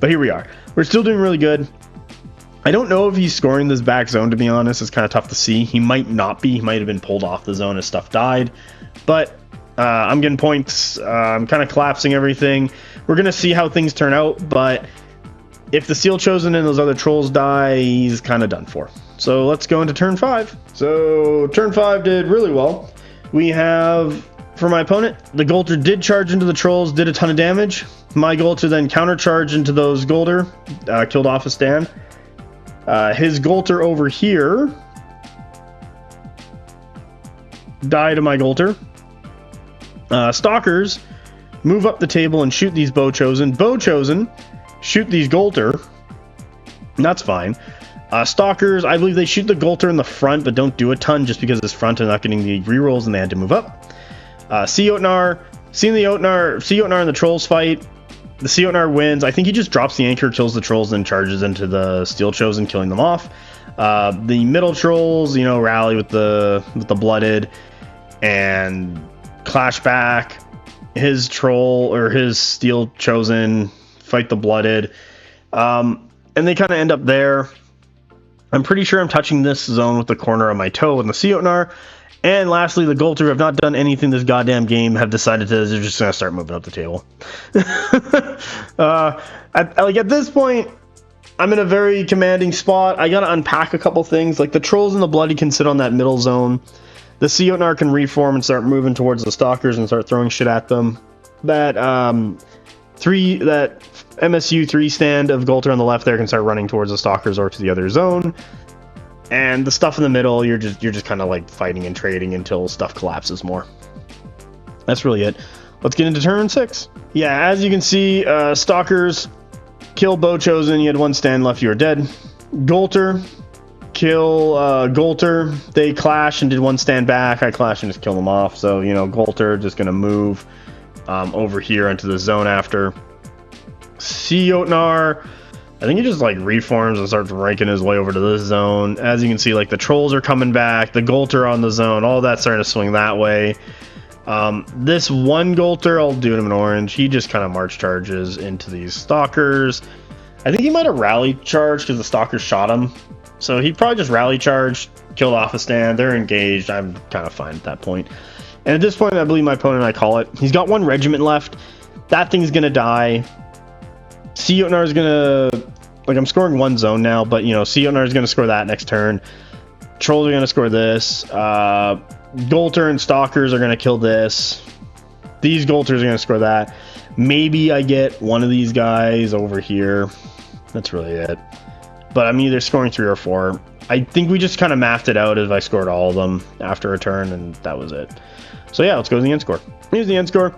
But here we are. We're still doing really good. I don't know if he's scoring this back zone, to be honest. It's kind of tough to see. He might not be. He might have been pulled off the zone as stuff died. But I'm getting points. I'm kind of collapsing everything. We're going to see how things turn out. But if the Steel Chosen and those other trolls die, he's kind of done for. So let's go into turn 5. So turn 5 did really well. We have, for my opponent, the Goltr did charge into the trolls, did a ton of damage. My Goltr then countercharged into those Goltr, killed off a stand. His Goltr over here died to my Goltr. Stalkers move up the table and shoot these Bow Chosen. Bow Chosen shoot these Goltr. That's fine. Stalkers, I believe they shoot the Goltr in the front, but don't do a ton just because it's front and not getting the rerolls and they had to move up. Siotnar, seeing the Siotnar and the Trolls fight. The Siotnar wins. I think he just drops the anchor, kills the Trolls, and charges into the Steel Chosen, killing them off. The middle Trolls, you know, rally with the Blooded and clash back. His Troll or his Steel Chosen fight the Blooded. And they kind of end up there. I'm pretty sure I'm touching this zone with the corner of my toe in the Siotnar. And lastly, the Goltr have not done anything this goddamn game, have decided to, they're just going to start moving up the table. At this point, I'm in a very commanding spot. I got to unpack a couple things. Like the Trolls and the Bloody can sit on that middle zone. The Siotnar can reform and start moving towards the Stalkers and start throwing shit at them. That MSU 3 stand of Goltr on the left there can start running towards the Stalkers or to the other zone. And the stuff in the middle, you're just kind of like fighting and trading until stuff collapses more. That's really it. Let's get into turn 6. Yeah, as you can see, Stalkers kill Bow Chosen. You had 1 stand left. You were dead. Goltr kill Goltr. They clash and did 1 stand back. I clash and just kill them off. So, you know, Goltr just gonna move over here into the zone after. Siotnar, I think he just like reforms and starts raking his way over to this zone. As you can see, like the Trolls are coming back, the Goltr on the zone, all that's starting to swing that way. This one Goltr, I'll do him in orange. He just kind of march charges into these Stalkers. I think he might have rally charged because the Stalkers shot him. So he probably just rally charged, killed off a stand. They're engaged. I'm kind of fine at that point. And at this point, I believe my opponent, I call it. He's got 1 regiment left. That thing's going to die. Siotnar is going to, like, I'm scoring 1 zone now, but, you know, Siotnar is going to score that next turn. Trolls are going to score this. Goltr and Stalkers are going to kill this. These Goltrs are going to score that. Maybe I get one of these guys over here. That's really it. But I'm either scoring 3 or 4. I think we just kind of mapped it out as I scored all of them after a turn, and that was it. So yeah, let's go to the end score. Here's the end score.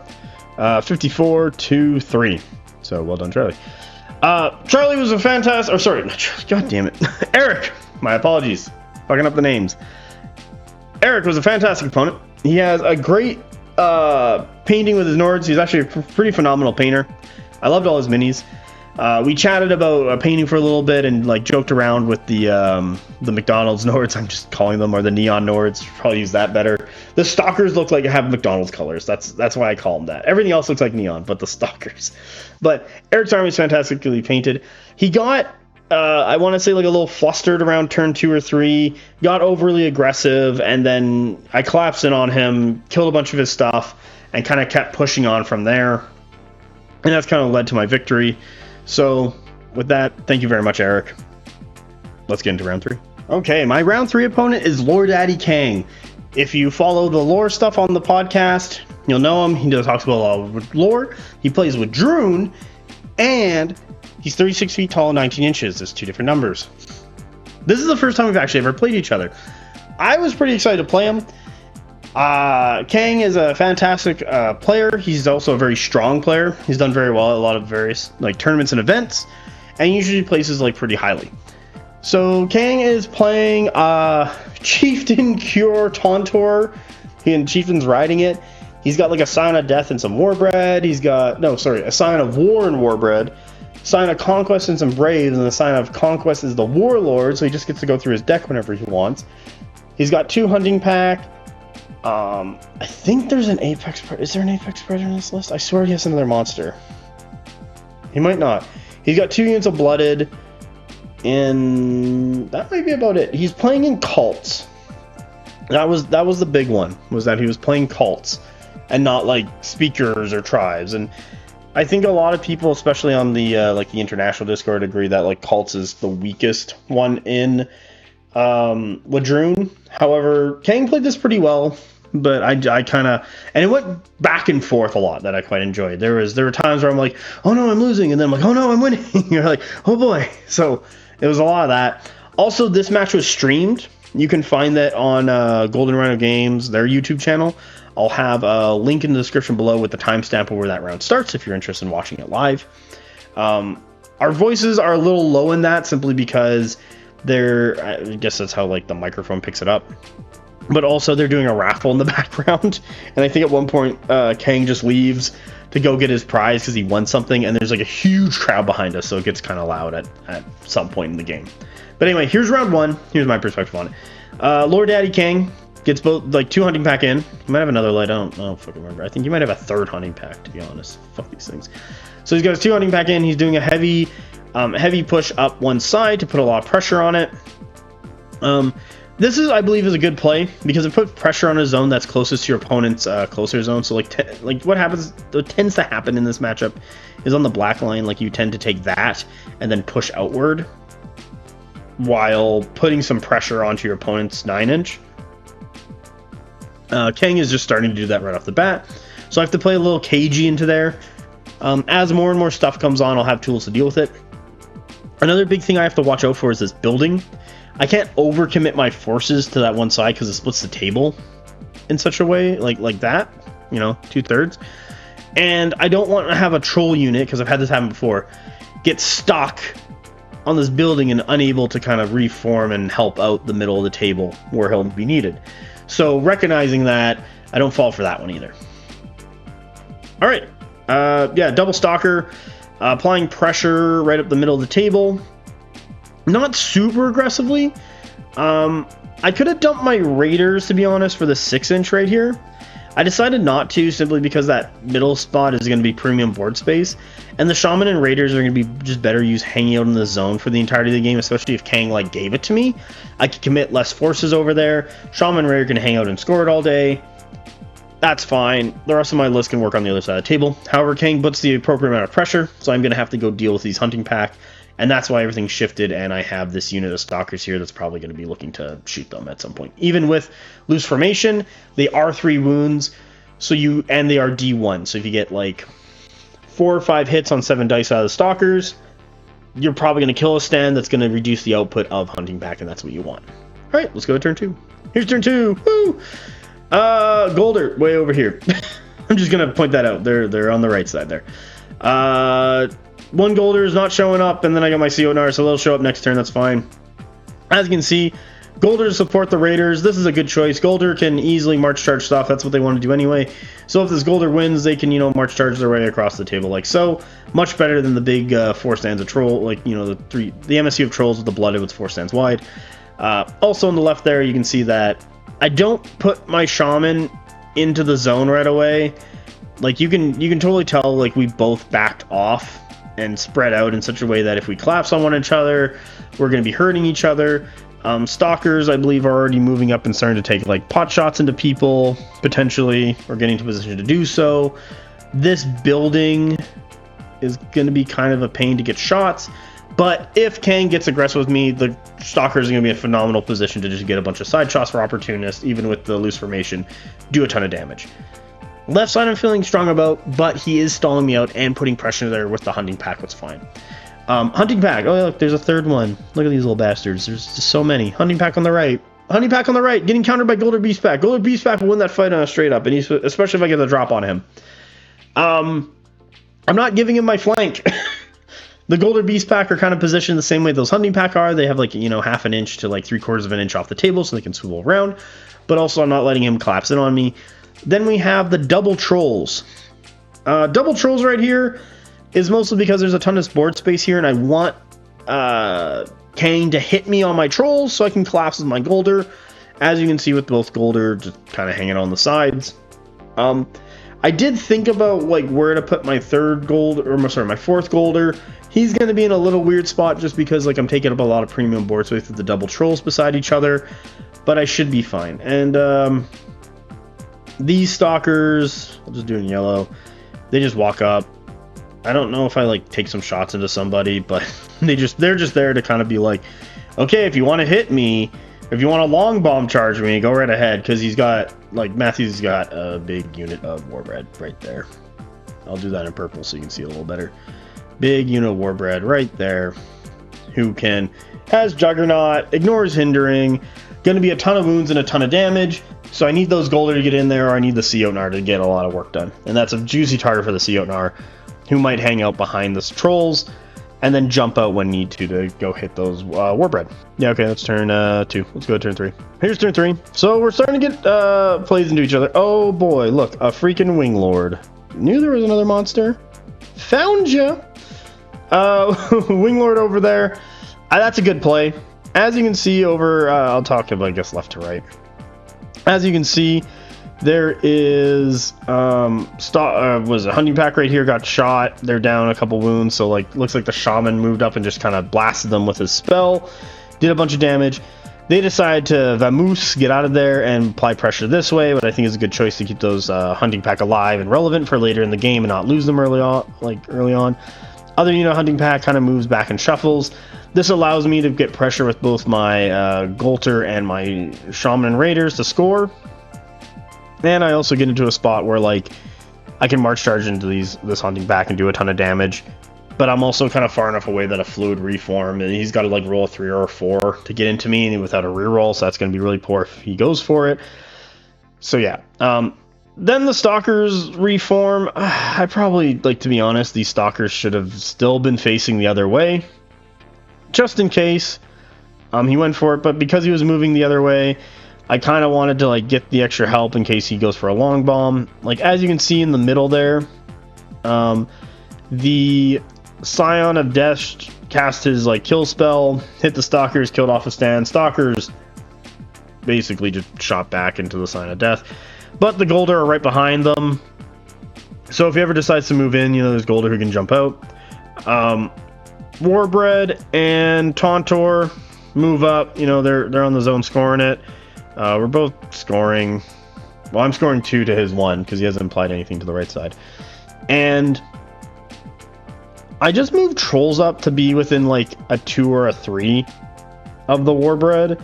54-3. So well done, Charlie. Charlie was a fantastic... Oh, sorry. Not Charlie. God damn it. Eric. My apologies. Fucking up the names. Eric was a fantastic opponent. He has a great painting with his Nords. He's actually a pretty phenomenal painter. I loved all his minis. We chatted about painting for a little bit and like joked around with the McDonald's Nords. I'm just calling them, or the neon Nords. Probably use that better. The Stalkers look like have McDonald's colors. That's why I call them that. Everything else looks like neon, but the Stalkers. But Eric's army is fantastically painted. He got I want to say like a little flustered around turn 2 or 3, got overly aggressive, and then I collapsed in on him, killed a bunch of his stuff, and kind of kept pushing on from there. And that's kind of led to my victory. So with that, thank you very much, Eric. Let's get into round 3. Okay, my round 3 opponent is Lord Daddy Kang. If you follow the lore stuff on the podcast, you'll know him. He talks about a lot of lore. He plays with Wadrhun, and he's 36 feet tall and 19 inches. There's 2 different numbers. This is the first time we've actually ever played each other. I was pretty excited to play him. Kang is a fantastic player. He's also a very strong player. He's done very well at a lot of various like tournaments and events, and usually places like pretty highly. So Kang is playing Chieftain Cure Tauntor. And Chieftain's riding it. He's got like a Sign of Death and some Warbread. He's got a Sign of War and Warbread. Sign of Conquest and some Braves, and the Sign of Conquest is the Warlord, so he just gets to go through his deck whenever he wants. He's got 2 Hunting Pack. I think there's an Apex Predator. Is there an Apex Predator in this list? I swear he has another monster. He might not. He's got 2 units of Blooded, and that might be about it. He's playing in cults. That was the big one, was that he was playing cults and not like speakers or tribes. And I think a lot of people, especially on the like the international Discord, agree that like cults is the weakest one in Wadrhun. However, Kang played this pretty well, but I kind of, and it went back and forth a lot that I quite enjoyed. There were times where I'm like, oh no, I'm losing, and then I'm like, oh no, I'm winning. You're like, oh boy. So it was a lot of that. Also, this match was streamed. You can find that on Golden Rhino Games, their YouTube channel. I'll have a link in the description below with the timestamp of where that round starts if you're interested in watching it live. Our voices are a little low in that simply because I guess that's how like the microphone picks it up. But also they're doing a raffle in the background. And I think at one point Kang just leaves to go get his prize because he won something. And there's like a huge crowd behind us, so it gets kind of loud at some point in the game. But anyway, here's round 1. Here's my perspective on it. Lord Daddy Kang gets both like 2 Hunting Pack in. He might have another light. I don't fucking remember. I think he might have a 3rd Hunting Pack, to be honest. Fuck these things. So he's got his 2 Hunting Pack in. He's doing a heavy push up one side to put a lot of pressure on it. This is, I believe, is a good play because it puts pressure on a zone that's closest to your opponent's closer zone. So like what tends to happen in this matchup is on the black line, like you tend to take that and then push outward while putting some pressure onto your opponent's 9-inch. Kang is just starting to do that right off the bat, so I have to play a little cagey into there. As more and more stuff comes on, I'll have tools to deal with it. Another big thing I have to watch out for is this building. I can't overcommit my forces to that one side because it splits the table in such a way, like that, 2/3. And I don't want to have a troll unit, because I've had this happen before, get stuck on this building and unable to kind of reform and help out the middle of the table where he'll be needed. So recognizing that, I don't fall for that one either. All right. Double Stalker, applying pressure right up the middle of the table. Not super aggressively. I could have dumped my Raiders, to be honest, for the 6-inch right here. I decided not to, simply because that middle spot is going to be premium board space, and the Shaman and Raiders are going to be just better used hanging out in the zone for the entirety of the game, especially if Kang gave it to me. I could commit less forces over there. Shaman and Raider can hang out and score it all day. That's fine. The rest of my list can work on the other side of the table. However, Kang puts the appropriate amount of pressure, so I'm going to have to go deal with these Hunting Pack And that's why everything shifted, and I have this unit of Stalkers here that's probably going to be looking to shoot them at some point. Even with loose formation, they are 3 wounds, and they are D1. So if you get like 4 or 5 hits on 7 dice out of the Stalkers, you're probably going to kill a stand that's going to reduce the output of Hunting Pack, and that's what you want. All right, let's go to turn 2. Here's turn 2. Woo! Goltr, way over here. I'm just going to point that out. They're on the right side there. One Goltr is not showing up, and then I got my Xionar, so they'll show up next turn. That's fine. As you can see, Goltr support the Raiders. This is a good choice. Goltr can easily march charge stuff. That's what they want to do anyway. So if this Goltr wins, they can, march charge their way across the table like so. Much better than the big 4 stands of troll, like, the MSU of trolls with the blooded with 4 stands wide. Also on the left there, you can see that I don't put my Shaman into the zone right away. Like, you can totally tell, like, we both backed off and spread out in such a way that if we collapse on one another, we're going to be hurting each other. Stalkers, I believe, are already moving up and starting to take, like, pot shots into people, potentially, or getting to position to do so. This building is going to be kind of a pain to get shots, but if Kang gets aggressive with me, the Stalkers are going to be in a phenomenal position to just get a bunch of side shots for opportunists, even with the loose formation, do a ton of damage. Left side I'm feeling strong about, but he is stalling me out and putting pressure there with the Hunting Pack, what's fine. Hunting Pack, oh look, there's a third one. Look at these little bastards, there's just so many. Hunting Pack on the right. Hunting Pack on the right, getting countered by Goltr Beastpack. Goltr Beastpack will win that fight on a straight up, and especially if I get the drop on him. I'm not giving him my flank. The Goltr Beastpack are kind of positioned the same way those Hunting Pack are. They have like, half an inch to like 3/4 of an inch off the table so they can swivel around. But also I'm not letting him collapse in on me. Then we have the double trolls. Double trolls right here is mostly because there's a ton of board space here and I want Kang to hit me on my trolls so I can collapse with my Goltr. As you can see with both Goltr just kind of hanging on the sides. I did think about like where to put my fourth Goltr. He's going to be in a little weird spot just because like I'm taking up a lot of premium board space with the double trolls beside each other, but I should be fine. And these Stalkers, I'll just do it in yellow. They just walk up. I don't know if I like take some shots into somebody, but they're just there to kind of be like, okay, if you want to hit me, if you want a long bomb charge me, go right ahead, because he's got, like, Matthew's got a big unit of Warbred right there. I'll do that in purple so you can see a little better. Big unit of Warbred right there, who has Juggernaut, ignores hindering, gonna be a ton of wounds and a ton of damage, so I need those Goltr to get in there, or I need the Xionar to get a lot of work done. And that's a juicy target for the Xionar, who might hang out behind the trolls, and then jump out when need to go hit those Warbred. Yeah, okay, that's turn 2. Let's go to turn 3. Here's turn 3. So we're starting to get plays into each other. Oh boy, look, a freaking Winglord. Knew there was another monster. Found ya! Winglord over there. That's a good play. As you can see over, I'll talk about, I guess, left to right. As you can see, there is was a Hunting Pack right here, got shot. They're down a couple wounds, so like looks like the Shaman moved up and just kind of blasted them with his spell, did a bunch of damage. They decide to vamoose, get out of there and apply pressure this way, but I think it's a good choice to keep those Hunting Pack alive and relevant for later in the game and not lose them early on. Other Hunting Pack kind of moves back and shuffles. This allows me to get pressure with both my Goltr and my Shaman and Raiders to score. And I also get into a spot where like I can march charge into this Hunting Pack and do a ton of damage. But I'm also kind of far enough away that a fluid reform, and he's got to like roll a 3 or a 4 to get into me without a reroll, so that's going to be really poor if he goes for it. So yeah. Then the Stalkers reform. I probably, like, to be honest, these Stalkers should have still been facing the other way, just in case. He went for it, but because he was moving the other way, I kind of wanted to like get the extra help in case he goes for a long bomb. Like, as you can see in the middle there, the Scion of Death cast his like kill spell, hit the Stalkers, killed off a stand. Stalkers basically just shot back into the Scion of Death, but the Goltr are right behind them. So if he ever decides to move in, there's Goltr who can jump out. Warbred and Tauntor move up. They're on the zone scoring it. We're both scoring. Well, I'm scoring 2 to his 1 because he hasn't applied anything to the right side. And I just moved trolls up to be within like a 2 or a 3 of the Warbred.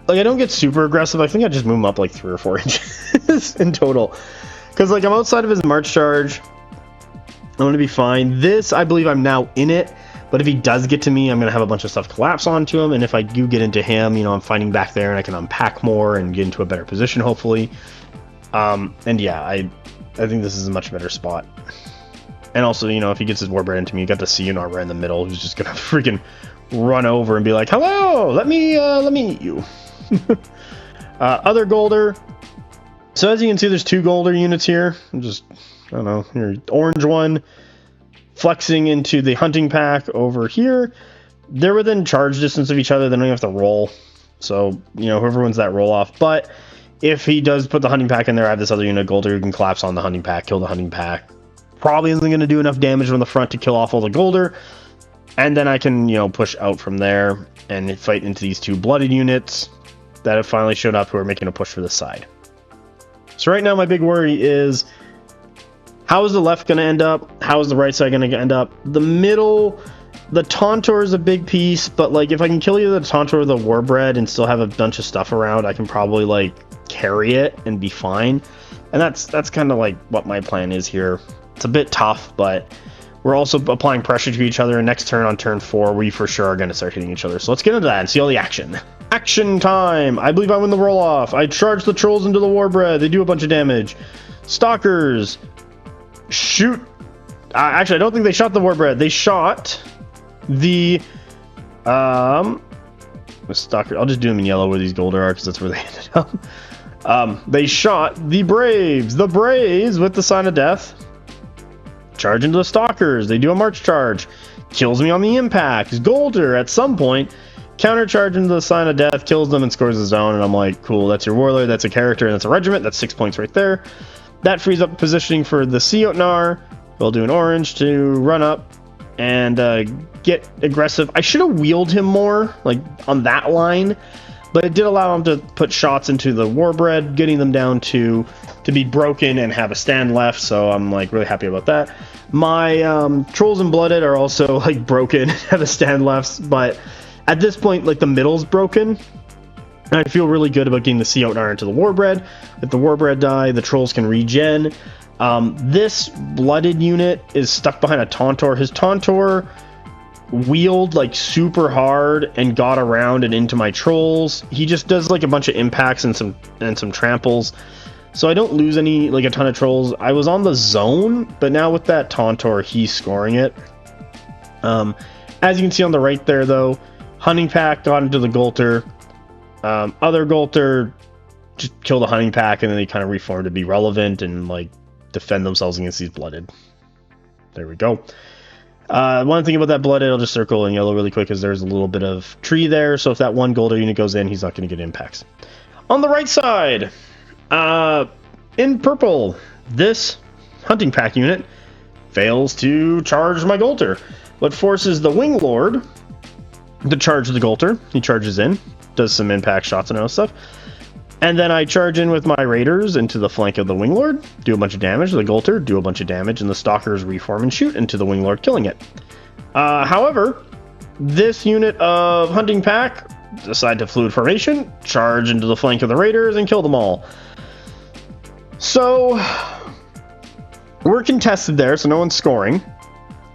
Like, I don't get super aggressive. I think I just move him up like 3 or 4 inches in total. Because, like, I'm outside of his March charge. I'm going to be fine. This, I believe I'm now in it. But if he does get to me, I'm going to have a bunch of stuff collapse onto him. And if I do get into him, you know, I'm fighting back there and I can unpack more and get into a better position, hopefully. And yeah, I think this is a much better spot. And also, you know, if he gets his Warbred into me, you got the Seonar right in the middle, who's just going to freaking run over and be like, hello, let me eat you. Other Goltr. So as you can see, there's 2 Goltr units here. Just, I don't know, your orange one flexing into the hunting pack over here. They're within charge distance of each other. They don't even have to roll. So, you know, whoever wins that roll off. But if he does put the hunting pack in there, I have this other unit, Goltr, who can collapse on the hunting pack, kill the hunting pack. Probably isn't going to do enough damage from the front to kill off all the Goltr. And then I can, you know, push out from there and fight into these 2 blooded units that have finally showed up, who are making a push for the side. So right now my big worry is, how is the left going to end up? How is the right side going to end up? The middle, the Tauntaur is a big piece, but like if I can kill either the Tauntaur or the Warbred and still have a bunch of stuff around, I can probably like carry it and be fine. And that's kind of like what my plan is here. It's a bit tough, but we're also applying pressure to each other, and next turn on turn 4, we for sure are going to start hitting each other. So let's get into that and see all the action. Action time! I believe I win the roll-off. I charge the trolls into the Warbred. They do a bunch of damage. Stalkers. Shoot. Actually, I don't think they shot the Warbred. They shot the... Stalker. I'll just do them in yellow where these Goltr are, because that's where they ended up. They shot the Braves. The Braves with the Sign of Death. Charge into the Stalkers. They do a March charge. Kills me on the impact. Goltr at some point counter charge into the Sign of Death, kills them and scores his own. And I'm like, cool, that's your Warlord, that's a character, and that's a regiment. That's 6 points right there. That frees up positioning for the Seonar. We'll do an orange to run up and get aggressive. I should have wheeled him more, like on that line, but it did allow him to put shots into the Warbred, getting them down to be broken and have a stand left. So I'm like really happy about that. My Trolls and Blooded are also like broken, have a stand left, but at this point, like the middle's broken. And I feel really good about getting the Seonar into the Warbred. If the Warbred die, the Trolls can regen. This Blooded unit is stuck behind a Tauntaur. His Tauntaur wheeled like super hard and got around and into my Trolls. He just does like a bunch of impacts and some tramples. So I don't lose a ton of Trolls. I was on the zone, but now with that Tauntaur, he's scoring it. As you can see on the right there, though, Hunting Pack got into the Goltr. Other Goltr just kill the Hunting Pack, and then they kind of reform to be relevant and like defend themselves against these Blooded. There we go. One thing about that Blooded, I'll just circle in yellow really quick, because there's a little bit of tree there. So if that one Goltr unit goes in, he's not going to get impacts. On the right side, in purple, this Hunting Pack unit fails to charge my Goltr, but forces the Warlord to charge the Goltr. He charges in, does some impact shots and all that stuff. And then I charge in with my Raiders into the flank of the Warlord, do a bunch of damage. The Goltr do a bunch of damage, and the Stalkers reform and shoot into the Warlord, killing it. However, this unit of Hunting Pack decide to fluid formation, charge into the flank of the Raiders, and kill them all. So we're contested there, so no one's scoring.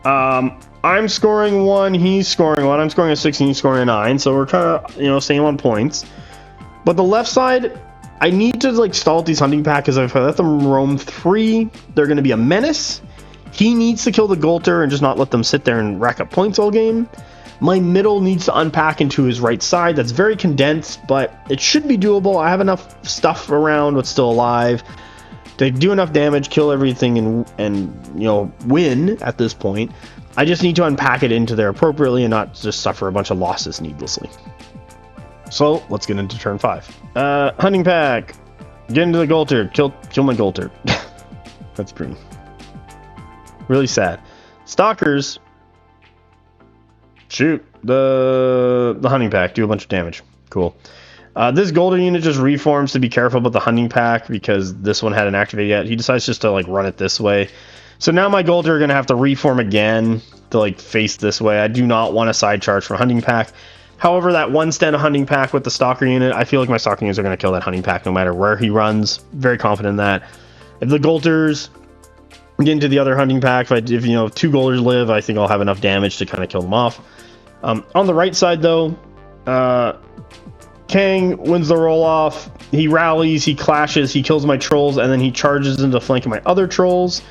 I'm scoring 1, he's scoring 1. I'm scoring a 6 and he's scoring a 9, so we're kind of, same on points. But the left side, I need to like stall these Hunting Pack, because if I let them roam 3, they're going to be a menace. He needs to kill the Goltr and just not let them sit there and rack up points all game. My middle needs to unpack into his right side. That's very condensed, but it should be doable. I have enough stuff around what's still alive to do enough damage, kill everything, and win at this point. I just need to unpack it into there appropriately and not just suffer a bunch of losses needlessly. So let's get into turn 5. Hunting Pack, get into the Goltr, kill my Goltr. That's pretty really sad. Stalkers, shoot the Hunting Pack, do a bunch of damage. Cool. This Goltr unit just reforms to be careful about the Hunting Pack, because this one hadn't activated yet. He decides just to like run it this way. So now my Goltr are going to have to reform again to like face this way. I do not want a side charge for Hunting Pack. However, that one stand of Hunting Pack with the Stalker unit, I feel like my Stalker units are going to kill that Hunting Pack no matter where he runs. Very confident in that. If the Goltrs get into the other Hunting Pack, if you know, 2 Goltrs live, I think I'll have enough damage to kind of kill them off. On the right side though, Kang wins the roll off. He rallies, he clashes, he kills my trolls, and then he charges into the flank of my other trolls.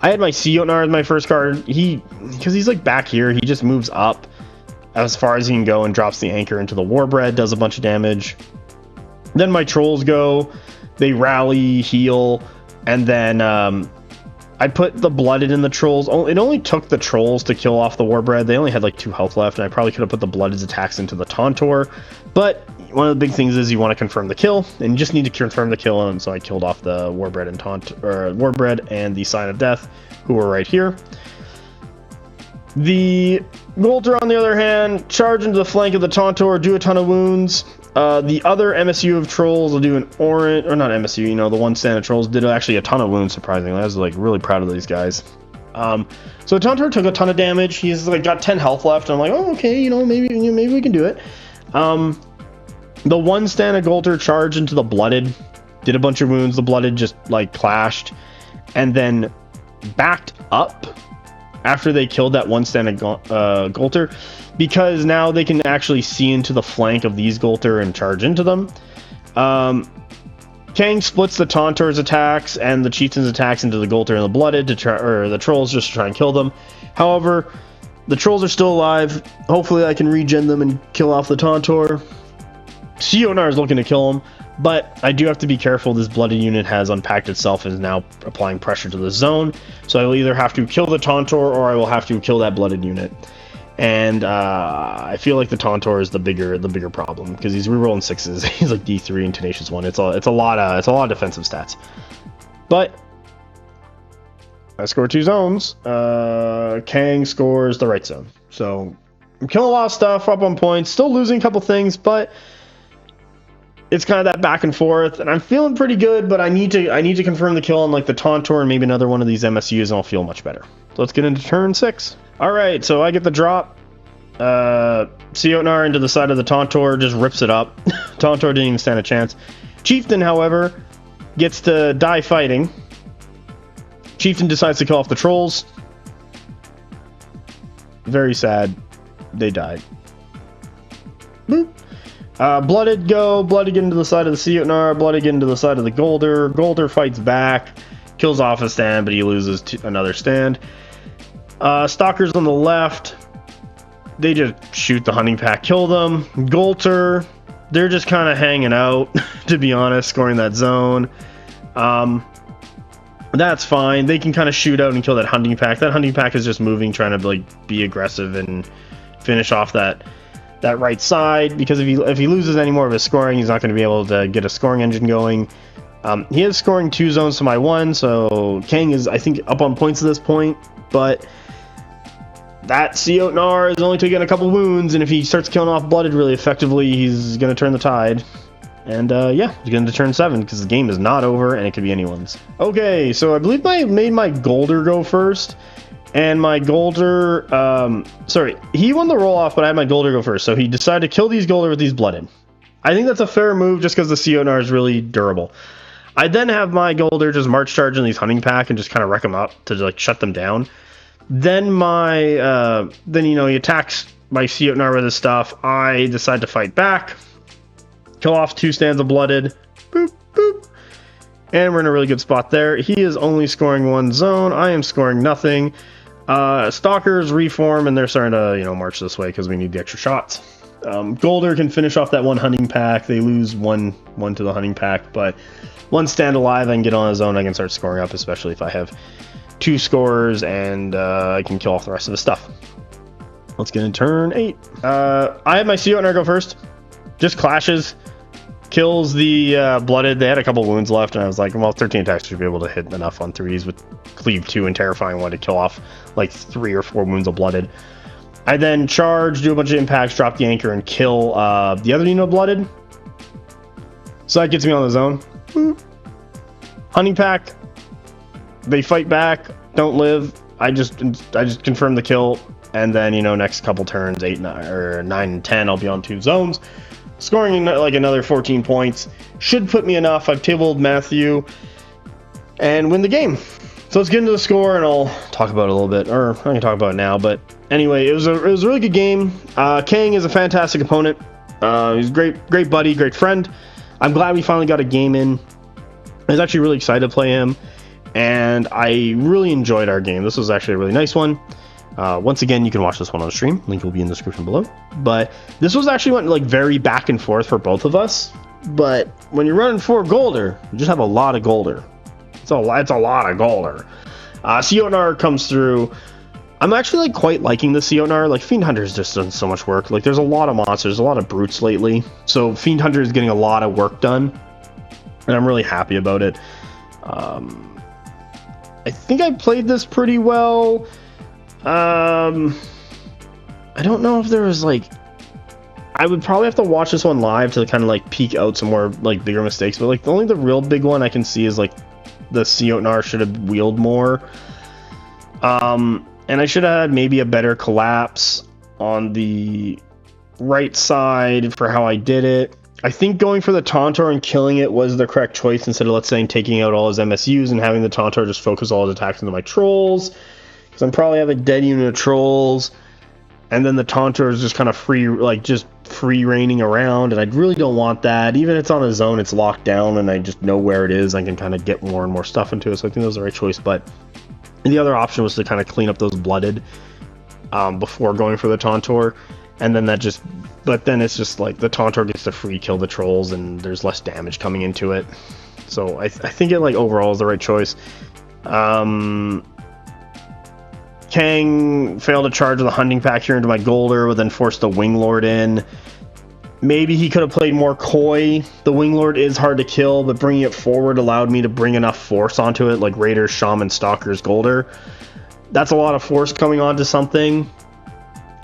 I had my Rjóða as my first card. Because he's like back here, he just moves up as far as he can go and drops the anchor into the Warbread, does a bunch of damage. Then my trolls go, they rally, heal, and then I put the Blooded in the trolls. It only took the trolls to kill off the Warbread. They only had like 2 health left, and I probably could have put the Blooded's attacks into the Tauntaur. But one of the big things is you want to confirm the kill, and you just need to confirm the kill, and so I killed off the Warbread and Warbread and the Sign of Death, who were right here. The Goltr, on the other hand, charge into the flank of the Tauntaur, do a ton of wounds. The other MSU of trolls will do an orange, or not MSU, you know, the one stand of trolls did actually a ton of wounds, surprisingly. I was like really proud of these guys. So Tauntaur took a ton of damage. He's like got 10 health left. I'm like, oh, okay, you know, maybe we can do it. The one stand of Goltr charged into the Blooded, did a bunch of wounds. The Blooded just like clashed, and then backed up after they killed that one stand of Goltr, because now they can actually see into the flank of these Goltr and charge into them. Kang splits the Tauntaur's attacks and the Chieftain's attacks into the Goltr and the Blooded to try, or the trolls, just to try and kill them. However, the trolls are still alive. Hopefully I can regen them and kill off the Tauntaur. Rjóða is looking to kill him, but I do have to be careful. This Blooded unit has unpacked itself and is now applying pressure to the zone. So I will either have to kill the Tauntaur or I will have to kill that Blooded unit. And I feel like the Tauntaur is the bigger problem, because he's rerolling 6s. He's like D3 and Tenacious 1. It's a lot of defensive stats. But I score 2 zones. Kang scores the right zone. So I'm killing a lot of stuff, up on points, still losing a couple things, but it's kind of that back and forth, and I'm feeling pretty good, but I need to confirm the kill on like the Tauntaur and maybe another one of these MSUs, and I'll feel much better. So let's get into turn 6. All right, so I get the drop. Rjóða into the side of the Tauntaur, just rips it up. Tauntaur didn't even stand a chance. Chieftain, however, gets to die fighting. Chieftain decides to kill off the trolls. Very sad. They died. Boop. Blooded get into the side of the Rjóða, Blooded get into the side of the Goltr. Goltr fights back, kills off a stand, but he loses another stand. Stalkers on the left, they just shoot the Hunting Pack, kill them. Goltr, they're just kind of hanging out, to be honest, scoring that zone. That's fine. They can kind of shoot out and kill that Hunting Pack. That Hunting Pack is just moving, trying to like be aggressive and finish off that right side, because if he loses any more of his scoring, he's not going to be able to get a scoring engine going. He is scoring 2 zones to my 1, so Kang is, I think, up on points at this point, but that Rjóða is only taking a couple wounds, and if he starts killing off Blooded really effectively, he's going to turn the tide. And yeah, he's going to turn 7, because the game is not over, and it could be anyone's. Okay, so I believe I made my Goltr go first. And my Goltr, sorry, he won the roll-off, but I had my Goltr go first. So he decided to kill these Goltr with these Blooded. I think that's a fair move, just because the Rjóða is really durable. I then have my Goltr just march charge in these Hunting Pack and just kind of wreck them up to like shut them down. Then he attacks my Rjóða with his stuff. I decide to fight back, kill off 2 stands of Blooded. Boop, boop. And we're in a really good spot there. He is only scoring 1 zone. I am scoring nothing. Stalkers reform, and they're starting to, march this way because we need the extra shots. Goltr can finish off that 1 Hunting Pack. They lose one to the Hunting Pack, but 1 stand alive, I can get on his own. I can start scoring up, especially if I have 2 scorers, and I can kill off the rest of the stuff. Let's get into turn 8. I had my Rjóða go first. Just clashes. Kills the Blooded. They had a couple wounds left, and I was like, well, 13 attacks should be able to hit enough on 3s with Cleave 2 and Terrifying 1 to kill off like 3 or 4 wounds of Blooded. I then charge, do a bunch of impacts, drop the anchor, and kill the other unit of Blooded. So that gets me on the zone. Hunting Pack. they fight back, don't live. I just confirm the kill, and then, you know, next couple turns, 8, 9, or 9 and 10, I'll be on 2 zones, scoring like another 14 points. Should put me enough. I've tabled Matthew and win the game. So let's get into the score, and I'll talk about it a little bit, or I can talk about it now. But anyway, it was a really good game. Kang is a fantastic opponent. He's a great buddy, great friend. I'm glad we finally got a game in. I was actually really excited to play him, and I really enjoyed our game. This was actually a really nice one. Once again, you can watch this one on stream. Link will be in the description below. But this was actually went like very back and forth for both of us. But when you're running 4 Goltr, you just have a lot of Goltr. It's a lot of Goltr. Sionar comes through. I'm actually like quite liking the Sionar. Like Fiend Hunter's just done so much work. Like there's a lot of monsters, a lot of brutes lately. So Fiend Hunter is getting a lot of work done, and I'm really happy about it. I think I played this pretty well. I don't know if there was like, I would probably have to watch this one live to kind of like peek out some more like bigger mistakes, but like the real big one I can see is like the Sionar should have wheeled more. And I should have had maybe a better collapse on the right side for how I did it. I think going for the Tauntaur and killing it was the correct choice instead of, let's say, taking out all his MSUs and having the Tauntaur just focus all his attacks into my trolls. Because I'm probably have a dead unit of trolls, and then the Tauntaur is just kind of free, like just free reigning around, and I really don't want that. Even if it's on a zone, it's locked down, and I just know where it is. I can kind of get more and more stuff into it, so I think that was the right choice. But the other option was to kind of clean up those blooded before going for the Tauntaur, and then that just, but then it's just like the Tauntaur gets to free kill the trolls, and there's less damage coming into it. So I think it like overall is the right choice. Kang failed to charge the hunting pack here into my Goltr, but then forced the Winglord in. Maybe he could have played more coy. The Winglord is hard to kill, but bringing it forward allowed me to bring enough force onto it, like Raiders, Shaman, Stalkers, Goltr. That's a lot of force coming onto something.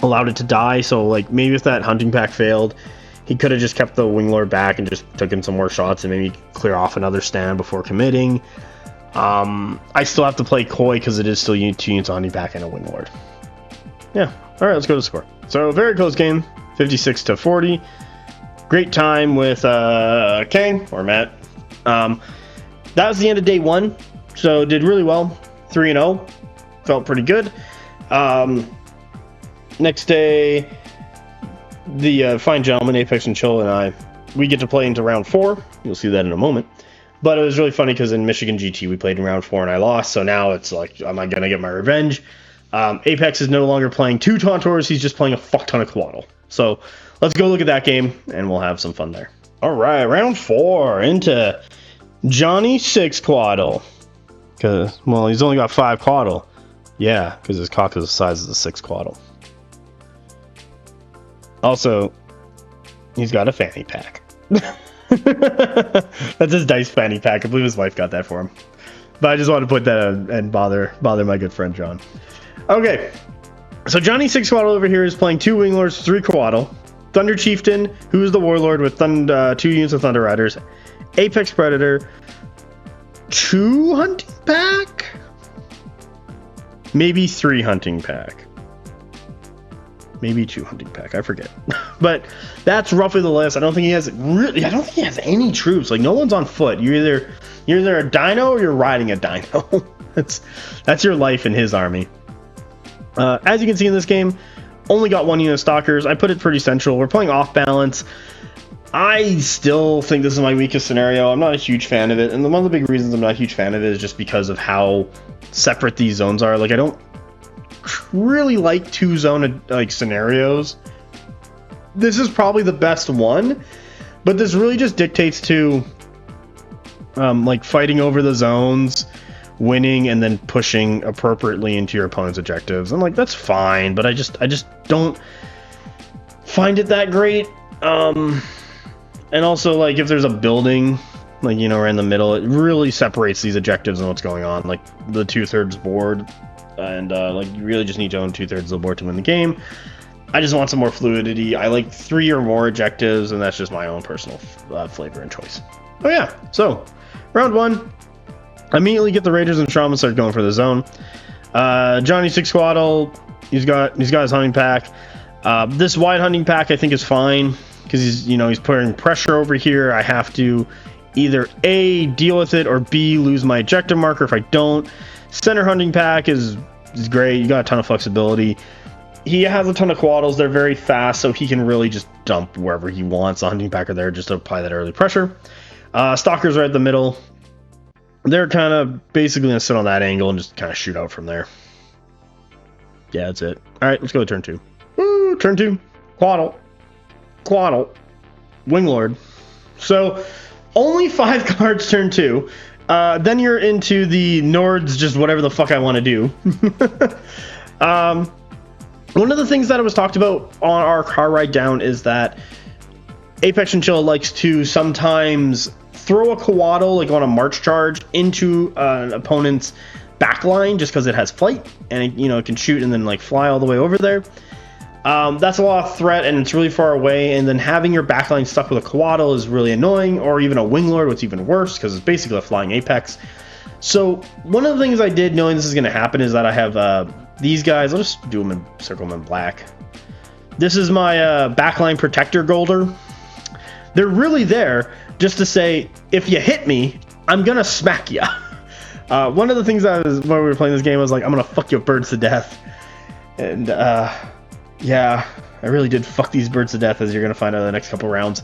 Allowed it to die, so like maybe if that hunting pack failed, he could have just kept the Winglord back and just took in some more shots and maybe clear off another stand before committing. I still have to play coy because it is still 2 units on back and a Winglord. Yeah, alright, let's go to the score. So, very close game, 56-40. Great time with Kang, or Matt. That was the end of day 1, so did really well. 3-0, felt pretty good. Next day, the fine gentleman, Apex and Chill, and we get to play into round 4. You'll see that in a moment. But it was really funny because in Michigan GT we played in round 4 and I lost, so now it's like, am I going to get my revenge? Apex is no longer playing 2 Tauntaurs, he's just playing a fuck ton of Quaddle. So let's go look at that game and we'll have some fun there. Alright, round 4 into Johnny 6 Quaddle. Because, well, he's only got 5 Quaddle. Yeah, because his cock is the size of the 6 Quaddle. Also, he's got a fanny pack. That's his dice fanny pack. I believe his wife got that for him. But I just wanted to put that in and bother my good friend John. Okay, so Johnny 6 Quaddle over here is playing 2 Winglords, 3 Quaddle, Thunder Chieftain, who is the Warlord with 2 units of Thunder Riders, Apex Predator, 2 hunting pack, maybe 3 hunting pack. Maybe 2 hunting pack, I forget. But that's roughly the list. I don't think he has any troops. Like, no one's on foot. You're either a dino or you're riding a dino. that's your life in his army. As you can see in this game, only got 1 unit of Stalkers. I put it pretty central. We're playing off balance. I still think this is my weakest scenario. I'm not a huge fan of it, and one of the big reasons I'm not a huge fan of it is just because of how separate these zones are. Like, I don't really like 2 zone like scenarios. This is probably the best one, but this really just dictates to like fighting over the zones, winning, and then pushing appropriately into your opponent's objectives. I'm like, that's fine, but I just don't find it that great. And also, like, if there's a building, like, you know, right in the middle, it really separates these objectives and what's going on. Like the 2/3 board. And like, you really just need to own 2/3 of the board to win the game. I just want some more fluidity. I like 3 or more objectives, and that's just my own personal flavor and choice. Oh yeah, so round 1, I immediately get the Raiders and Shaman start going for the zone. Johnny 6 Squaddle, he's got his hunting pack. This wide hunting pack I think is fine because he's putting pressure over here. I have to either A, deal with it, or B, lose my objective marker if I don't. Center hunting pack is great. You got a ton of flexibility. He has a ton of quaddles. They're very fast, so he can really just dump wherever he wants. The hunting pack are there just to apply that early pressure. Stalkers are at the middle. They're kind of basically going to sit on that angle and just kind of shoot out from there. Yeah, that's it. All right, let's go to turn 2. Woo, turn 2. Quaddle. Winglord. So, only 5 cards turn 2. Then you're into the Nords, just whatever the fuck I want to do. One of the things that was talked about on our car ride down is that Apex Chinchilla likes to sometimes throw a Quaddle, like on a march charge, into an opponent's backline just because it has flight and it can shoot and then like fly all the way over there. That's a lot of threat and it's really far away, and then having your backline stuck with a Quaddle is really annoying, or even a Winglord, what's even worse because it's basically a flying Apex. So one of the things I did knowing this is going to happen is that I have these guys. I'll just do them in circle them in black. This is my backline protector Goltr. They're really there just to say, if you hit me, I'm gonna smack you. One of the things when we were playing this game, I was like, I'm gonna fuck your birds to death. And yeah, I really did fuck these birds to death, as you're gonna find out in the next couple rounds.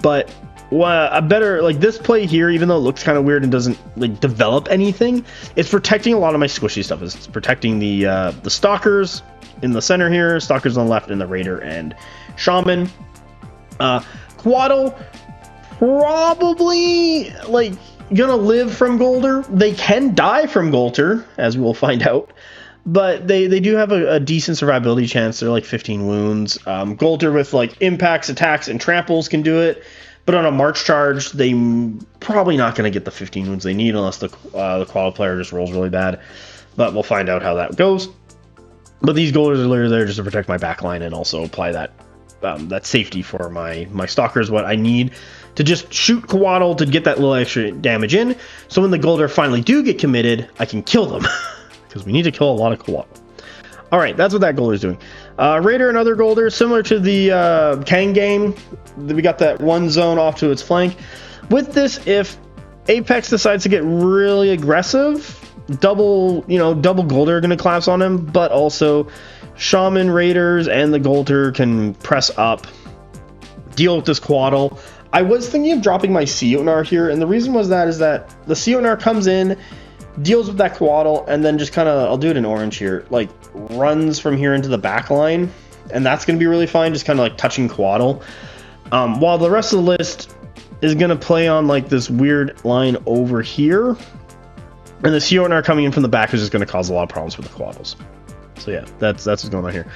But a better, like, this play here, even though it looks kind of weird and doesn't like develop anything, it's protecting a lot of my squishy stuff. It's protecting the Stalkers in the center here, Stalkers on the left, and the Raider and Shaman. Quaddle probably like gonna live from Goltr. They can die from Goltr, as we will find out, but they do have a decent survivability chance. They're like 15 wounds. Goltr with like impacts, attacks, and tramples can do it, but on a march charge, they probably not going to get the 15 wounds they need unless the Quaddle player just rolls really bad. But we'll find out how that goes. But these Goltrs are literally there just to protect my backline and also apply that safety for my Stalkers, what I need to just shoot Quaddle to get that little extra damage in. So when the Goltr finally do get committed, I can kill them. Because we need to kill a lot of Quaddle. Alright, that's what that Goltr is doing. Raider and other Goltr, similar to the Kang game, we got that one zone off to its flank. With this, if Apex decides to get really aggressive, double Goltr are going to collapse on him, but also Shaman, Raiders, and the Goltr can press up, deal with this Quaddle. I was thinking of dropping my Rjóða here, and the reason is that the Rjóða comes in, deals with that Quaddle, and then just kind of, I'll do it in orange here, like runs from here into the back line, and that's going to be really fine, just kind of like touching Quaddle. While the rest of the list is going to play on like this weird line over here, and the Rjóða coming in from the back is just going to cause a lot of problems with the Quaddles. So yeah, that's what's going on here.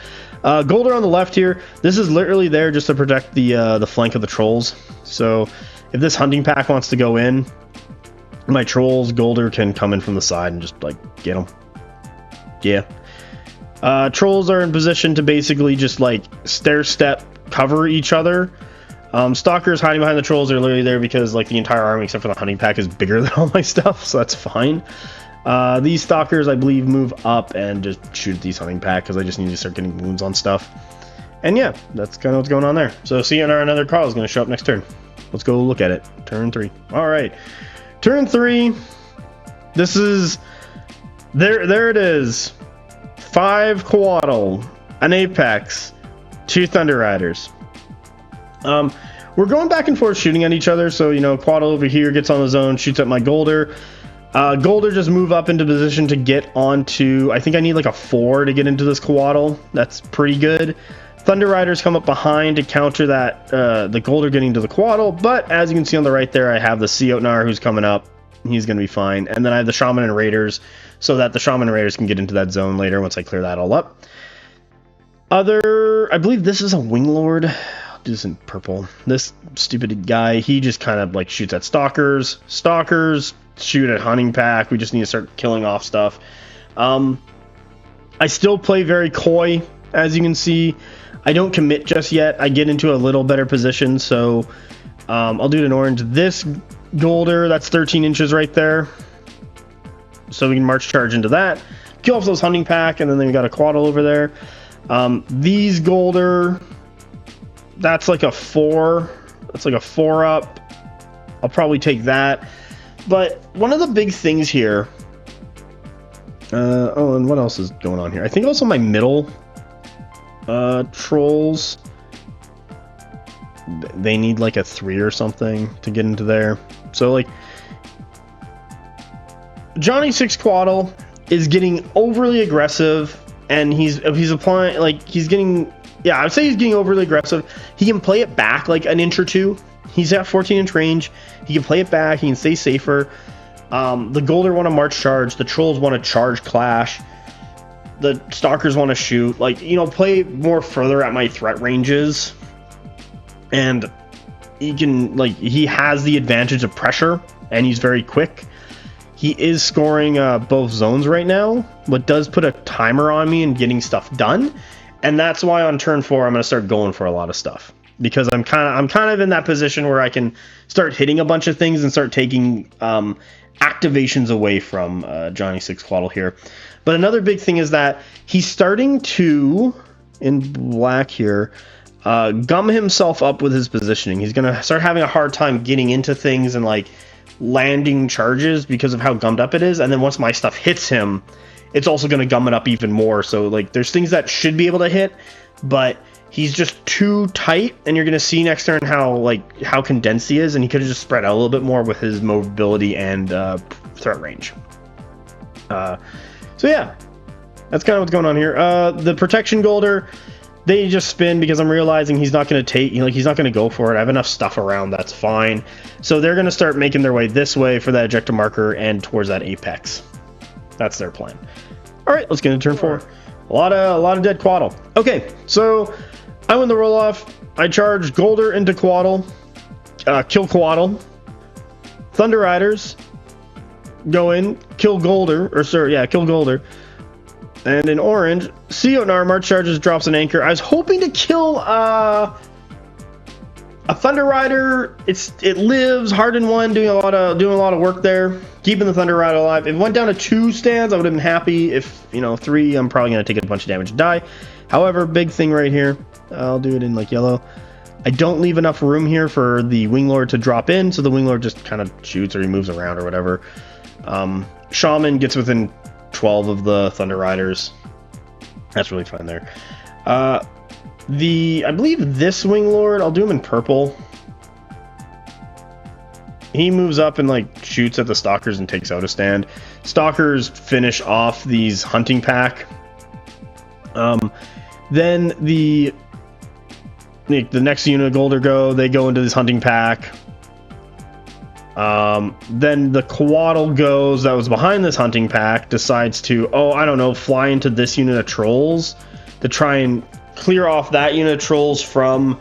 Goltr on the left here. This is literally there just to protect the flank of the trolls. So if this hunting pack wants to go in, my trolls, Goltr can come in from the side and just like get them. Yeah. Trolls are in position to basically just like stair step cover each other. Stalkers hiding behind the trolls are literally there because like the entire army except for the hunting pack is bigger than all my stuff, so that's fine. These Stalkers, I believe, move up and just shoot these hunting pack because I just need to start getting wounds on stuff. And yeah, that's kind of what's going on there. So CNR, another call is going to show up next turn. Let's go look at it. Turn 3. All right. Turn 3. This is... There it is. 5 Quaddle, an Apex, 2 Thunder Riders. We're going back and forth shooting at each other. So, Quaddle over here gets on the zone, shoots at my Goltr. Goltr just move up into position to get onto, I think I need like a 4 to get into this Quaddle. That's pretty good. Thunder Riders come up behind to counter that, the Goltr getting to the Quaddle, but as you can see on the right there, I have the Rjóða who's coming up. He's going to be fine. And then I have the Shaman and Raiders, so that the Shaman and Raiders can get into that zone later once I clear that all up. I believe this is a Winglord. I'll do this in purple. This stupid guy, he just kind of like shoots at Stalkers. Stalkers shoot at hunting pack. We just need to start killing off stuff. I still play very coy, as you can see. I don't commit just yet. I get into a little better position, so I'll do it in orange. This Goltr, that's 13 inches right there. so we can march charge into that, kill off those hunting pack, and then we got a Quaddle over there. These Goltr, that's like a 4. That's like a 4 up. I'll probably take that. But one of the big things here. Oh, and what else is going on here? I think also my middle trolls. They need like a 3 or something to get into there. So like Johnny 6 Quaddle is getting overly aggressive, and he's applying, like, he's getting, yeah, I would say he's getting overly aggressive. He can play it back like an inch or two. He's at 14-inch range. He can play it back. He can stay safer. The Goltr want to march charge. The trolls want to charge clash. The Stalkers want to shoot. Like, you know, play more further at my threat ranges. And he can, like, he has the advantage of pressure, and he's very quick. He is scoring both zones right now, but does put a timer on me and getting stuff done. And that's why on turn 4 I'm going to start going for a lot of stuff, because I'm kind of in that position where I can start hitting a bunch of things and start taking activations away from Johnny 6 Quaddle here. But another big thing is that he's starting to, in black here, gum himself up with his positioning. He's going to start having a hard time getting into things and like landing charges because of how gummed up it is. And then once my stuff hits him, it's also going to gum it up even more. So like there's things that should be able to hit, but he's just too tight, and you're going to see next turn how condensed he is, and he could have just spread out a little bit more with his mobility and threat range. So yeah, that's kind of what's going on here. The protection Goltr, they just spin because I'm realizing he's not going to take, he's not going to go for it. I have enough stuff around, that's fine. So they're going to start making their way this way for that ejector marker and towards that apex. That's their plan. All right, let's get into turn 4. A lot of dead Quaddle. Okay, so I win the roll off. I charge Goltr into Quaddle, kill Quaddle. Thunder Riders go in, kill Goltr, kill Goltr. And in orange, Sionar march charges, drops an anchor. I was hoping to kill a Thunder Rider. It lives hard in 1, doing a lot of work there, keeping the Thunder Rider alive. If it went down to 2 stands, I would have been happy. If 3, I'm probably gonna take a bunch of damage and die. However, big thing right here, I'll do it in like yellow. I don't leave enough room here for the Winglord to drop in, so the Winglord just kind of shoots or he moves around or whatever. Shaman gets within 12 of the Thunder Riders. That's really fine there. I believe this Winglord, I'll do him in purple. He moves up and like shoots at the Stalkers and takes out a stand. Stalkers finish off these hunting pack. Then the next unit of Goltr they go into this hunting pack. Then the Quaddle goes, that was behind this hunting pack, decides to, fly into this unit of trolls to try and clear off that unit of trolls from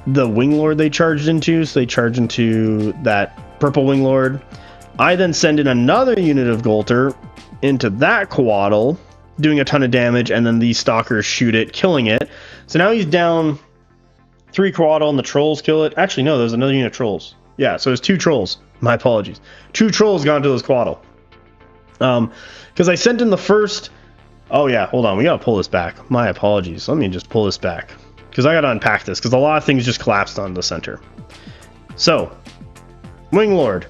the Winglord they charged into. So they charge into that purple Winglord. I then send in another unit of Goltr into that Quaddle, doing a ton of damage, and then these Stalkers shoot it, killing it. So now he's down 3 Quaddle, and the trolls kill it. Actually, no, there's another unit of trolls. Yeah, so there's 2 trolls. My apologies. 2 trolls gone to this Quaddle. Because I sent in the first... Oh yeah, hold on. We gotta pull this back. My apologies. Let me just pull this back, because I gotta unpack this, because a lot of things just collapsed on the center. So, Winglord.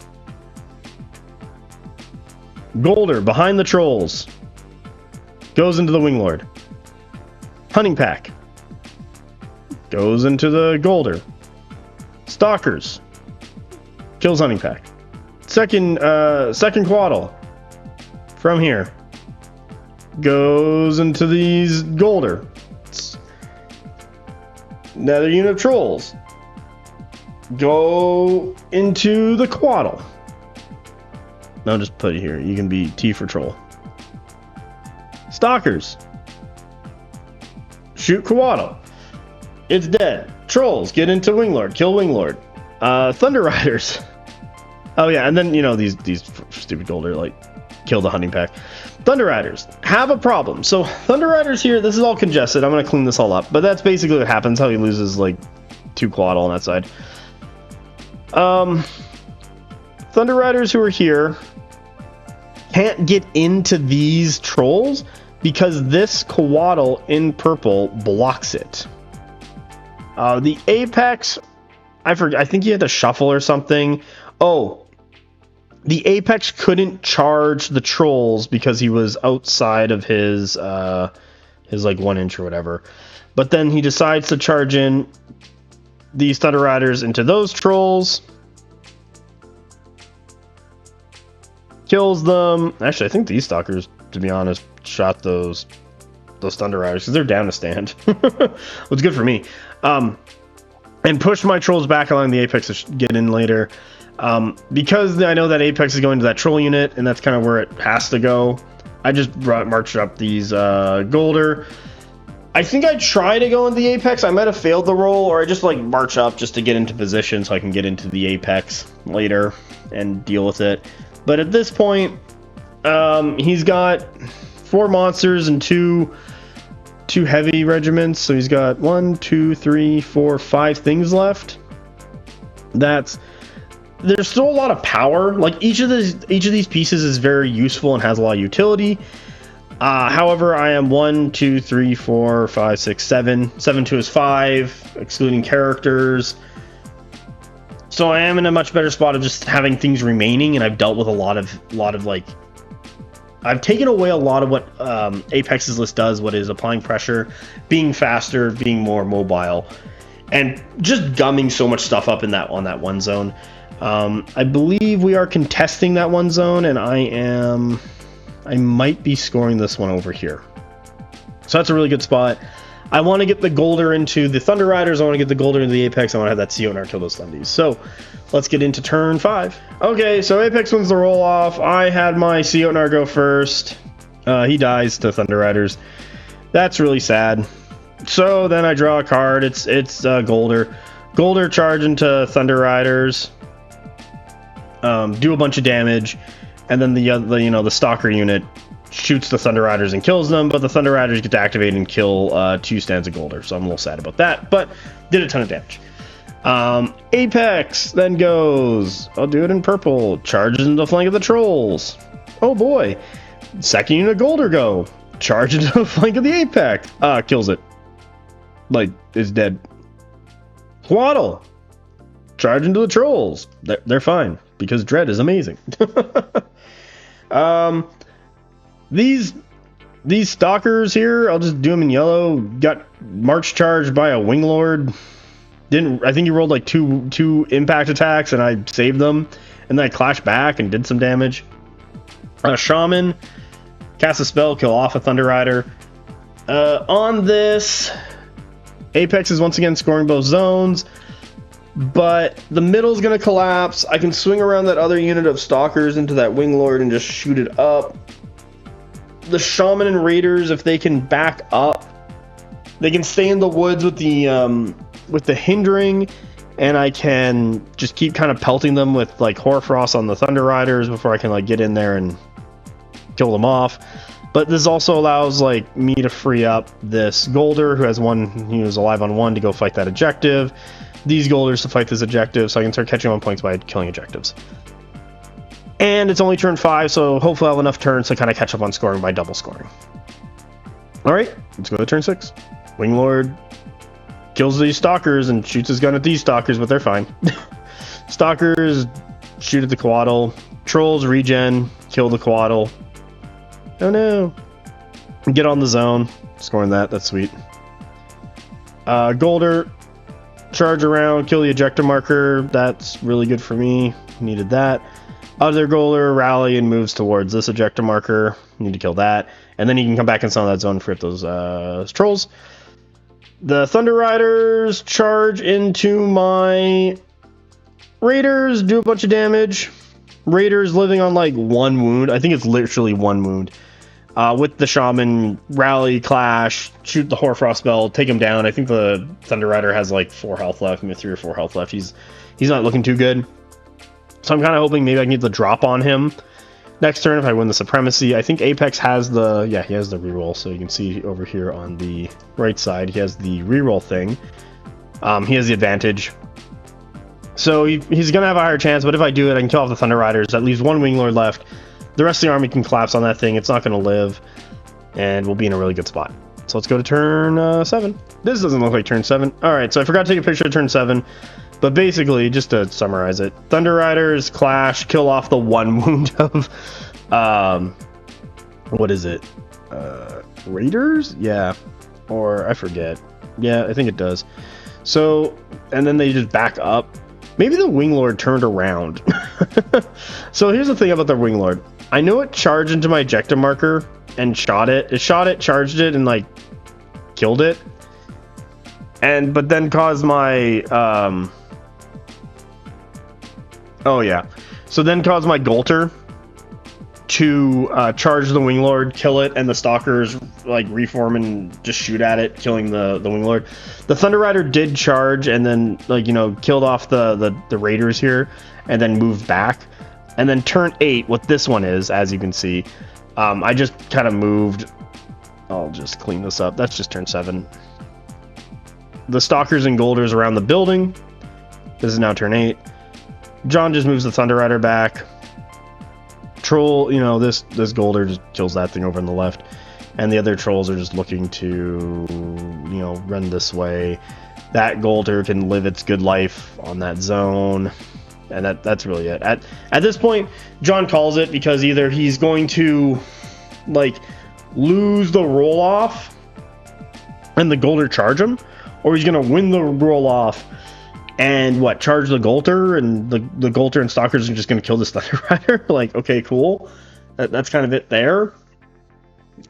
Goltr behind the trolls. Goes into the Winglord. Hunting pack. Goes into the Goltr. Stalkers. Kills hunting pack. Second Quaddle from here goes into these Goltr. Another unit of trolls go into the Quaddle. I'll just put it here. You can be T for troll. Stalkers shoot Quaddle. It's dead. Trolls get into Winglord. Kill Winglord. Thunder Riders. Oh yeah, and then these stupid Goltr like kill the hunting pack. Thunder Riders have a problem. So Thunder Riders here, this is all congested. I'm gonna clean this all up, but that's basically what happens. How he loses like 2 Quaddle on that side. Thunder Riders who are here can't get into these trolls because this Coatl in purple blocks it. The Apex, I think he had to shuffle or something. Oh, the Apex couldn't charge the trolls because he was outside of his like 1 inch or whatever. But then he decides to charge in these Thunder Riders into those trolls. Kills them. Actually, I think these Stalkers, to be honest, shot those Thunder Riders because they're down to stand. It's good for me. And pushed my trolls back, allowing the Apex to get in later. Because I know that Apex is going to that troll unit, and that's kind of where it has to go, I just marched up these Goltr. I think I tried to go into the Apex. I might have failed the roll, or I just like march up just to get into position so I can get into the Apex later and deal with it. But at this point, he's got 4 monsters and two heavy regiments, so he's got 1, 2, 3, 4, 5 things left. There's still a lot of power. Like each of these pieces is very useful and has a lot of utility. However, I am 1, 2, 3, 4, 5, 6, 7. 7 to his 5, excluding characters. So I am in a much better spot of just having things remaining, and I've dealt with a lot of like, I've taken away a lot of what Apex's list does, what is applying pressure, being faster, being more mobile, and just gumming so much stuff up on that one zone. I believe we are contesting that one zone, and I might be scoring this one over here. So that's a really good spot. I want to get the Goltr into the Thunder Riders. I want to get the Goltr into the Apex. I want to have that Seotnar kill those Thundies. So let's get into turn 5. Okay, so Apex wins the roll off. I had my Seotnar go first. He dies to Thunder Riders. That's really sad. So then I draw a card. It's Goltr. Goltr charge into Thunder Riders. Do a bunch of damage, and then the Stalker unit shoots the Thunder Riders and kills them, but the Thunder Riders get to activate and kill 2 stands of Goltr, so I'm a little sad about that, but did a ton of damage. Apex then goes, I'll do it in purple, charges into the flank of the trolls. Oh boy. Second unit Goltr go, charge into the flank of the Apex. Kills it. Like, is dead. Coatl, charge into the trolls. They're fine, because Dread is amazing. These Stalkers here, I'll just do them in yellow. Got march charged by a Warlord. I think he rolled like two impact attacks, and I saved them. And then I clashed back and did some damage. Shaman, cast a spell, kill off a Thunder Rider. On this, Apex is once again scoring both zones, but the middle's gonna collapse. I can swing around that other unit of Stalkers into that Warlord and just shoot it up. The Shaman and Raiders, if they can back up, they can stay in the woods with the hindering, and I can just keep kind of pelting them with like Hoarfrost on the Thunder Riders before I can like get in there and kill them off. But this also allows like me to free up this Goltr, who has he was alive on 1, to go fight that objective. These Goltrs to fight this objective, so I can start catching on points by killing objectives. And it's only turn 5, so hopefully I'll have enough turns to kind of catch up on scoring by double scoring. Alright, let's go to turn 6. Warlord kills these Stalkers and shoots his gun at these Stalkers, but they're fine. Stalkers shoot at the Coatl. Trolls regen, kill the Coatl. Oh no. Get on the zone. Scoring that's sweet. Goltr, charge around, kill the ejector marker. That's really good for me. Needed that. Other Goltr rally and moves towards this ejector marker. Need to kill that. And then he can come back inside that zone and free up those trolls. The Thunder Riders charge into my Raiders, do a bunch of damage. Raiders living on like 1 wound. I think it's literally 1 wound. With the Shaman, rally, clash, shoot the Hoarfrost spell, take him down. I think the Thunder Rider has like 4 health left, maybe 3 or 4 health left. He's not looking too good. So I'm kind of hoping maybe I can get the drop on him next turn if I win the Supremacy. I think Apex has he has the reroll, so you can see over here on the right side, he has the reroll thing. He has the advantage. So he's going to have a higher chance, but if I do it, I can kill off the Thunder Riders. That leaves 1 Warlord left. the rest of the army can collapse on that thing. It's not going to live, and we'll be in a really good spot. So let's go to turn 7. This doesn't look like turn 7. All right, so I forgot to take a picture of turn 7. But basically, just to summarize it, Thunder Riders clash, kill off the 1 wound of, what is it? Raiders? Yeah. Or, I forget. Yeah, I think it does. So, and then they just back up. Maybe the Winglord turned around. So here's the thing about the Winglord. I know it charged into my ejecta marker and shot it. It shot it, charged it, and, like, killed it. But then caused my, oh yeah. So then caused my Goltr to charge the Winglord, kill it, and the Stalkers like reform and just shoot at it, killing the Winglord. The Thunder Rider did charge and then killed off the Raiders here, and then moved back. And then turn 8, what this one is, as you can see, I just kind of moved. I'll just clean this up. That's just turn 7. The Stalkers and Goltrs around the building. This is now turn 8. John just moves the Thunder Rider back. Troll, this Goltr just kills that thing over on the left. And the other trolls are just looking to, run this way. That Goltr can live its good life on that zone. And that's really it. At this point, John calls it because either he's going to, lose the roll-off and the Goltr charge him, or he's going to win the roll-off and charge the Goltr, and the Goltr and Stalkers are just going to kill this Thunder Rider. Okay, cool. That's kind of it there.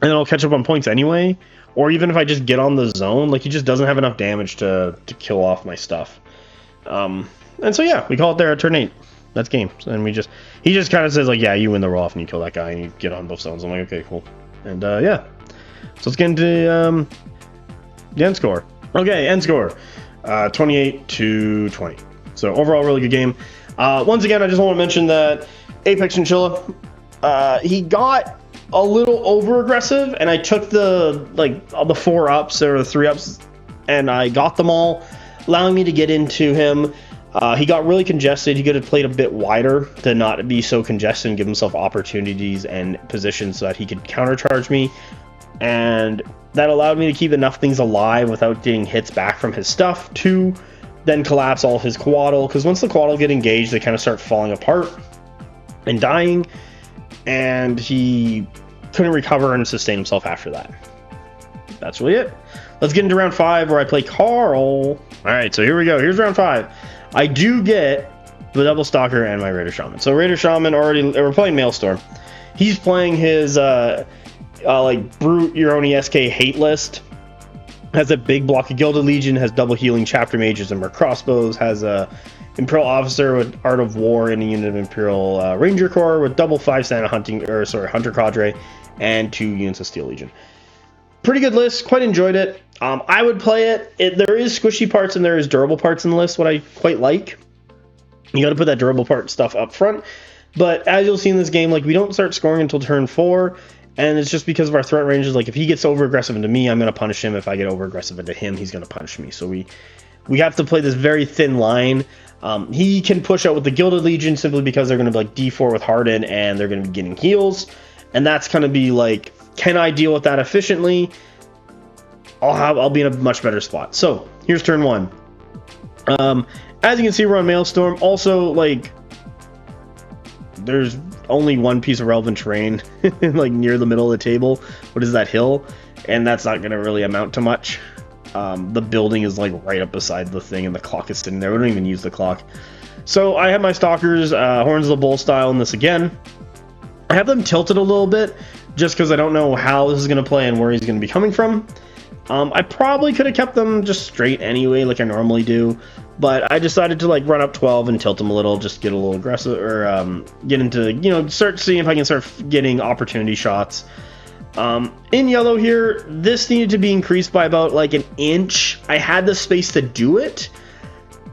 And then I'll catch up on points anyway. Or even if I just get on the zone, he just doesn't have enough damage to kill off my stuff. And so yeah, we call it there at turn 8. That's game. And he just kind of says yeah, you win the roll off and you kill that guy and you get on both zones. I'm like, okay, cool. And yeah. So let's get into the end score. Okay, end score. 28-20. So overall, really good game. Once again, I just want to mention that Apex Chinchilla, he got a little over aggressive, and I took the 4 ups or the 3 ups, and I got them all, allowing me to get into him. He got really congested. He could have played a bit wider to not be so congested and give himself opportunities and positions so that he could countercharge me. And that allowed me to keep enough things alive without getting hits back from his stuff to then collapse all of his Quaddle. Because once the Quaddle get engaged, they kind of start falling apart and dying. And he couldn't recover and sustain himself after that. That's really it. Let's get into round 5 where I play Carl. Alright, so here we go. Here's round 5. I do get the Double Stalker and my Raider Shaman. So Raider Shaman we're playing Maelstrom. He's playing his Brute Euroni SK hate list. Has a big block of Gilded Legion, has double healing Chapter Mages and more crossbows, has a Imperial Officer with Art of War and a unit of Imperial Ranger Corps with double 5-star Hunter Cadre and 2 units of Steel Legion. Pretty good list, quite enjoyed it. I would play it. There is squishy parts and there is durable parts in the list, what I quite like. You got to put that durable part stuff up front. But as you'll see in this game, we don't start scoring until turn 4. And it's just because of our threat ranges. If he gets over aggressive into me, I'm going to punish him. If I get over aggressive into him, he's going to punish me. So we have to play this very thin line. He can push out with the Gilded Legion simply because they're going to be D4 with Harden and they're going to be getting heals. And that's going to be can I deal with that efficiently? I'll be in a much better spot. So here's turn 1. As you can see, we're on Maelstrom. Also, there's only one piece of relevant terrain near the middle of the table. What is that hill? And that's not going to really amount to much. The building is right up beside the thing and the clock is sitting there. We don't even use the clock. So I have my Stalkers, Horns of the Bull style in this again. I have them tilted a little bit just because I don't know how this is going to play and where he's going to be coming from. I probably could have kept them just straight anyway, like I normally do, but I decided to run up 12 and tilt them a little, just get a little aggressive, or get into, start seeing if I can start getting opportunity shots. In yellow here, this needed to be increased by about an inch. I had the space to do it,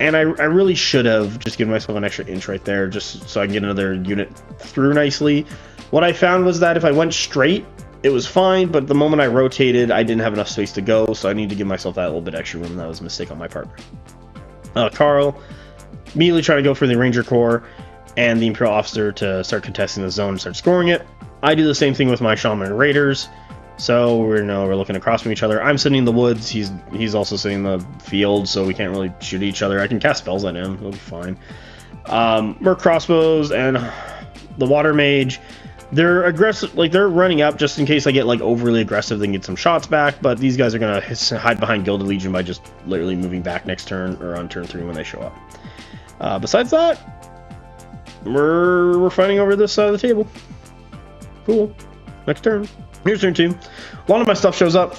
and I really should have just given myself an extra inch right there, just so I can get another unit through nicely. What I found was that if I went straight, it was fine, but the moment I rotated, I didn't have enough space to go, so I need to give myself that little bit extra room. That was a mistake on my part. Carl, immediately trying to go for the Ranger Corps. and the Imperial Officer to start contesting the zone and start scoring it. I do the same thing with my Shaman and Raiders. So we're looking across from each other. I'm sitting in the woods. He's also sitting in the field, so we can't really shoot each other. I can cast spells at him. He'll be fine. Merc crossbows and the Water Mage. They're aggressive, like they're running up just in case I get like overly aggressive. They can get some shots back. But these guys are gonna hide behind Gilded Legion by just literally moving back next turn or on turn 3 when they show up. Besides that, we're fighting over this side of the table. Cool. Next turn. Here's turn 2. A lot of my stuff shows up.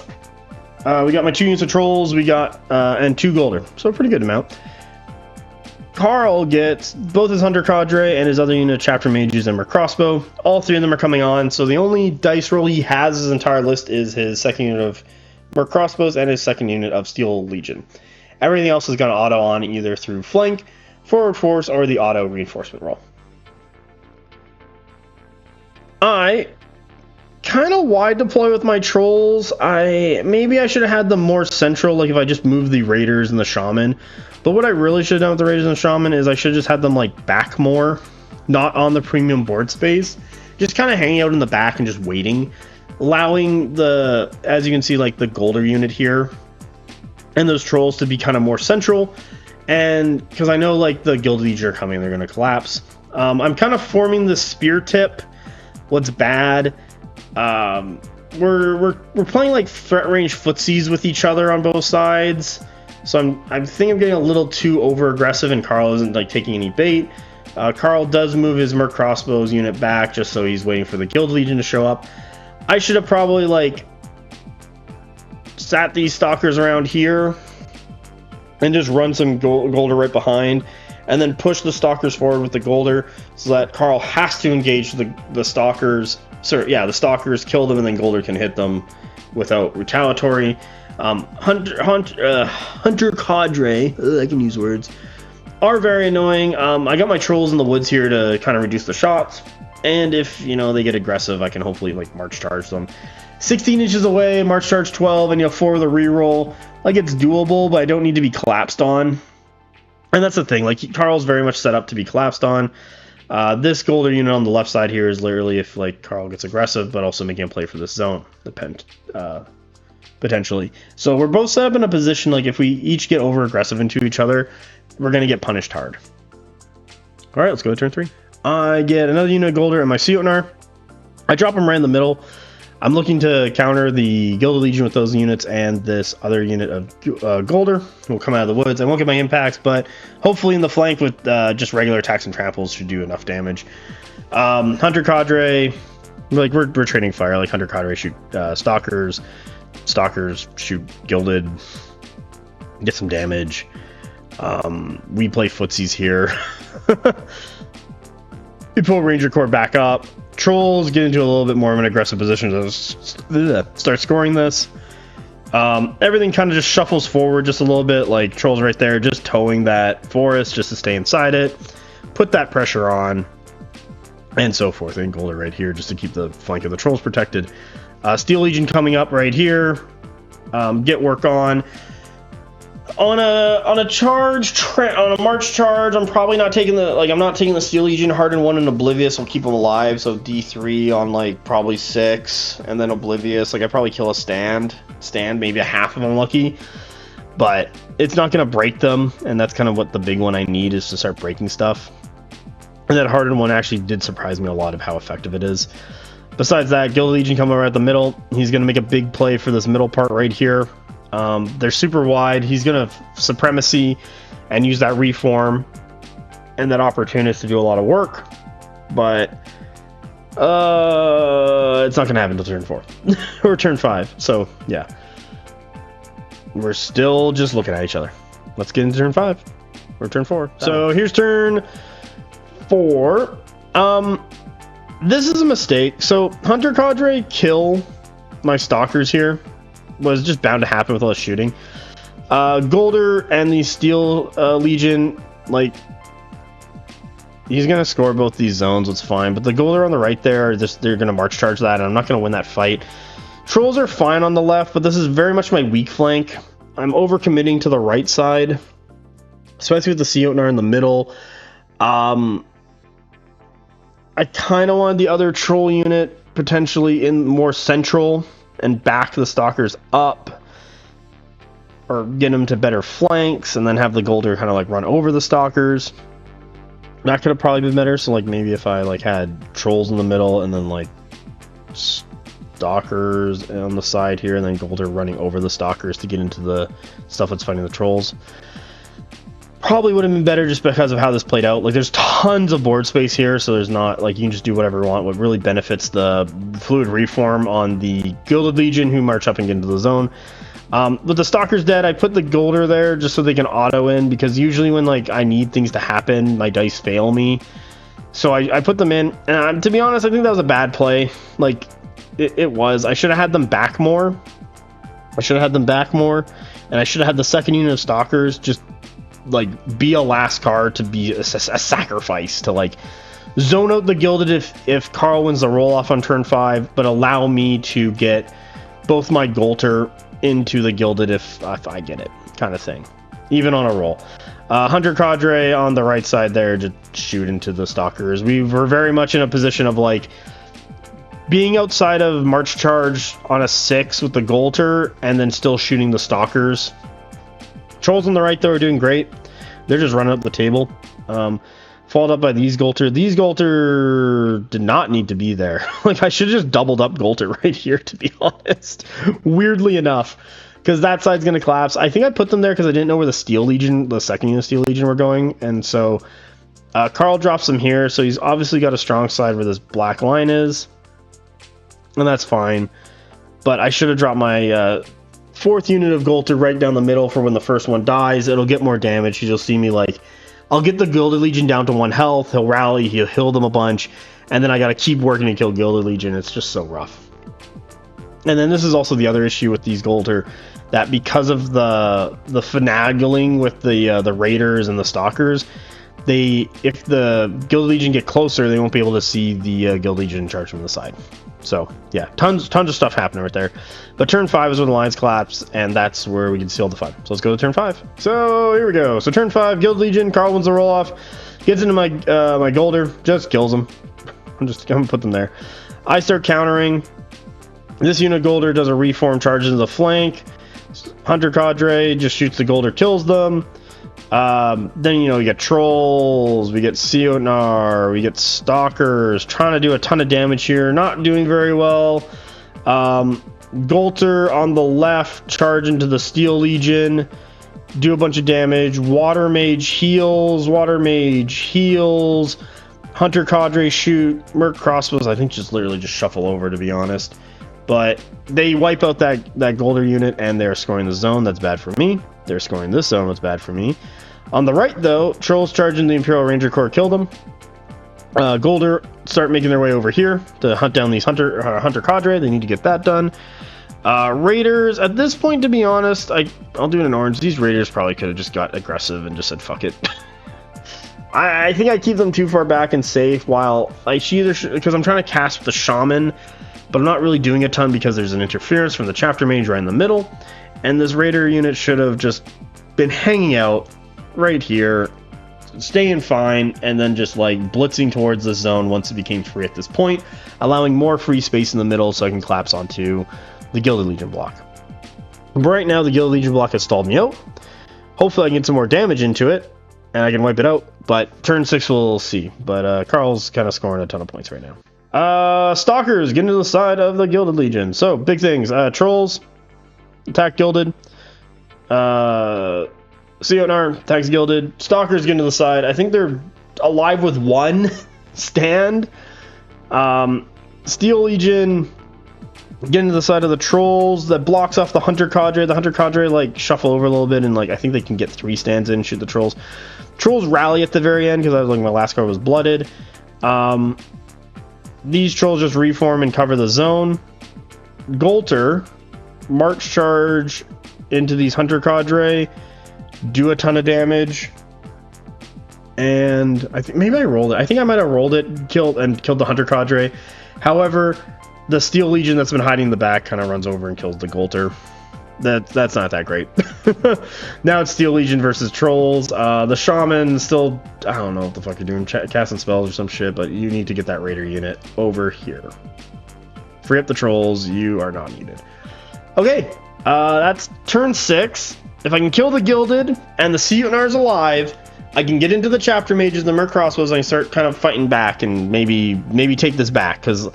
We got my 2 units of trolls. We got and 2 Goltr, so a pretty good amount. Carl gets both his Hunter Cadre and his other unit of Chapter Mages and Merc Crossbow. All 3 of them are coming on, so the only dice roll he has his entire list is his 2nd unit of Merc Crossbows and his 2nd unit of Steel Legion. Everything else is going to auto on either through flank, forward force, or the auto reinforcement roll. I kind of wide deploy with my trolls. Maybe I should have had them more central, like if I just moved the Raiders and the Shaman. But what I really should have done with the Raiders and the Shaman is I should have just had them like back more, not on the premium board space, just kind of hanging out in the back and just waiting, allowing the, as you can see, like the Goltr unit here and those trolls to be kind of more central. And because I know like the Gilded Legion are coming, they're going to collapse. I'm kind of forming the spear tip. What's bad? We're playing like threat range footsies with each other on both sides, so I think I'm getting a little too over aggressive, and Carl isn't like taking any bait. Carl does move his Merc Crossbows unit back just so he's waiting for the Gilded Legion to show up. I should have probably like sat these Stalkers around here and just run some Goltr right behind, and then push the Stalkers forward with the Goltr so that Carl has to engage the Stalkers. So yeah, the Stalkers, kill them, and then Goltr can hit them without retaliatory. Hunter Cadre, I can use words, are very annoying. I got my trolls in the woods here to kind of reduce the shots, and if they get aggressive, I can hopefully like march charge them. 16 inches away, march charge 12, and 4 with a reroll. Like it's doable, but I don't need to be collapsed on. And that's the thing, like Carl's very much set up to be collapsed on. This Goltr unit on the left side here is literally if like Carl gets aggressive, but also making a play for this zone, potentially. So we're both set up in a position like if we each get over aggressive into each other, we're gonna get punished hard. All right, let's go to turn 3. I get another unit of Goltr and my Swiggity. I drop them right in the middle. I'm looking to counter the Gilded Legion with those units and this other unit of Goltr will come out of the woods. I won't get my impacts, but hopefully in the flank with just regular attacks and tramples should do enough damage. Hunter Cadre, like we're trading fire. Like Hunter Cadre shoot Stalkers, Stalkers shoot Gilded, get some damage. We play footsies here. We pull Ranger Corps back up. Trolls get into a little bit more of an aggressive position to start scoring this. Everything kind of just shuffles forward just a little bit, like Trolls right there just towing that forest just to stay inside it, put that pressure on, and so forth. And Goltr right here just to keep the flank of the Trolls protected. Steel Legion coming up right here. Get work on a charge, on a march charge. I'm probably not taking I'm not taking the Steel Legion. Hardened 1 and Oblivious will keep them alive, so D3 on like probably 6, and then Oblivious. Like I probably kill a stand, maybe a half of them lucky, but it's not gonna break them, and that's kind of what the big one I need is to start breaking stuff. And that Hardened 1 actually did surprise me a lot of how effective it is. Besides that, Gilded Legion coming right at the middle. He's gonna make a big play for this middle part right here. They're super wide. He's gonna supremacy and use that reform and that opportunist to do a lot of work, but it's not gonna happen until turn 4 or turn 5. So yeah, we're still just looking at each other. Let's get into turn 5 or turn 4. So here's turn 4. This is a mistake. So Hunter Cadre kill my Stalkers here was just bound to happen with all the shooting. Goltr and the Steel Legion, like he's gonna score both these zones, it's fine. But the Goltr on the right there, they're gonna march charge that, and I'm not gonna win that fight. Trolls are fine on the left, but this is very much my weak flank. I'm overcommitting to the right side, especially with the Swiggity in the middle. I kind of wanted the other troll unit potentially in more central and back the Stalkers up, or get them to better flanks, and then have the Goltr kind of like run over the Stalkers. That could have probably been better. So like maybe if I like had trolls in the middle and then like Stalkers on the side here, and then Goltr running over the Stalkers to get into the stuff that's fighting the trolls. Probably would have been better just because of how this played out. Like there's tons of board space here, so there's not like you can just do whatever you want. What really benefits the fluid reform on the Gilded Legion who march up and get into the zone. With the Stalkers dead, I put the Goltr there just so they can auto in, because usually when like I need things to happen, my dice fail me. So I put them in, and to be honest, I think that was a bad play. Like it was. I should have had them back more. And I should have had the second unit of Stalkers just like be a last card to be a sacrifice to like zone out the Gilded if Carl wins the roll off on turn 5, but allow me to get both my Goltr into the Gilded if I get it, kind of thing, even on a roll. Hunter Cadre on the right side there to shoot into the Stalkers. We were very much in a position of like being outside of March Charge on a 6 with the Goltr and then still shooting the Stalkers. Trolls on the right though are doing great. They're just running up the table. Followed up by these Goltr. These Goltr did not need to be there. Like I should have just doubled up Goltr right here, to be honest. Weirdly enough, because that side's going to collapse. I think I put them there because I didn't know where the Steel Legion, the second unit of Steel Legion, were going. And so Carl drops them here. So he's obviously got a strong side where this black line is. And that's fine. But I should have dropped my 4th unit of Goltr right down the middle for when the first one dies. It'll get more damage. You'll see me like, I'll get the Gilded Legion down to 1 health. He'll rally. He'll heal them a bunch. And then I got to keep working to kill Gilded Legion. It's just so rough. And then this is also the other issue with these Goltr, that because of the finagling with the Raiders and the Stalkers, if the Gilded Legion get closer, they won't be able to see the Gilded Legion charge from the side. So yeah, tons of stuff happening right there. But turn 5 is when the lines collapse, and that's where we can seal the 5. So let's go to turn 5. So here we go. So turn 5, Gilded Legion. Carl wins the roll off, gets into my my Goltr, just kills him. I'm gonna put them there. I start countering. This unit Goltr does a reform, charges into the flank. Hunter Cadre just shoots the Goltr, kills them. Then, you know, we get Trolls, we get Sionar, we get Stalkers, trying to do a ton of damage here, not doing very well. Goltr on the left, charge into the Steel Legion, do a bunch of damage. Water Mage heals, Hunter Cadre shoot, Merc Crossbows, I think just literally just shuffle over, to be honest. But they wipe out that Goltr unit, and they're scoring the zone. That's bad for me. They're scoring this zone. That's bad for me. On the right, though, Trolls charge into the Imperial Ranger Corps, kill them. Goltr start making their way over here to hunt down these Hunter Cadre. They need to get that done. Raiders, at this point, to be honest, I'll do it in orange. These Raiders probably could have just got aggressive and just said, fuck it. I think I keep them too far back and safe, while because I'm trying to cast the Shaman, but I'm not really doing a ton because there's an interference from the Chapter Mage right in the middle. And this Raider unit should have just been hanging out right here, staying fine, and then just like blitzing towards the zone once it became free at this point, allowing more free space in the middle so I can collapse onto the Gilded Legion block. But right now, the Gilded Legion block has stalled me out. Hopefully I can get some more damage into it, and I can wipe it out. But turn 6 we'll see. But Carl's kind of scoring a ton of points right now. Stalkers get into the side of the Gilded Legion. So big things. Trolls attack Gilded. Sionar attacks Gilded. Stalkers get into the side. I think they're alive with 1 stand. Steel Legion get into the side of the Trolls. That blocks off the Hunter Cadre. The Hunter Cadre like shuffle over a little bit, and like I think they can get 3 stands in, shoot the Trolls. Trolls rally at the very end because I was like, my last card was blooded. These Trolls just reform and cover the zone. Goltr march charge into these Hunter Cadre, do a ton of damage, and I think maybe I rolled it. I think I might have rolled it, killed the Hunter Cadre. However, the Steel Legion that's been hiding in the back kind of runs over and kills the Goltr. that's not that great. Now it's Steel Legion versus Trolls. The Shaman still, I don't know what the fuck you're doing, casting spells or some shit, but you need to get that Raider unit over here. Free up the Trolls, you are not needed. Okay, that's turn 6. If I can kill the Gilded and the Seotnar's alive, I can get into the Chapter Mages, the Merc Crossbows, and I start kind of fighting back and maybe take this back, because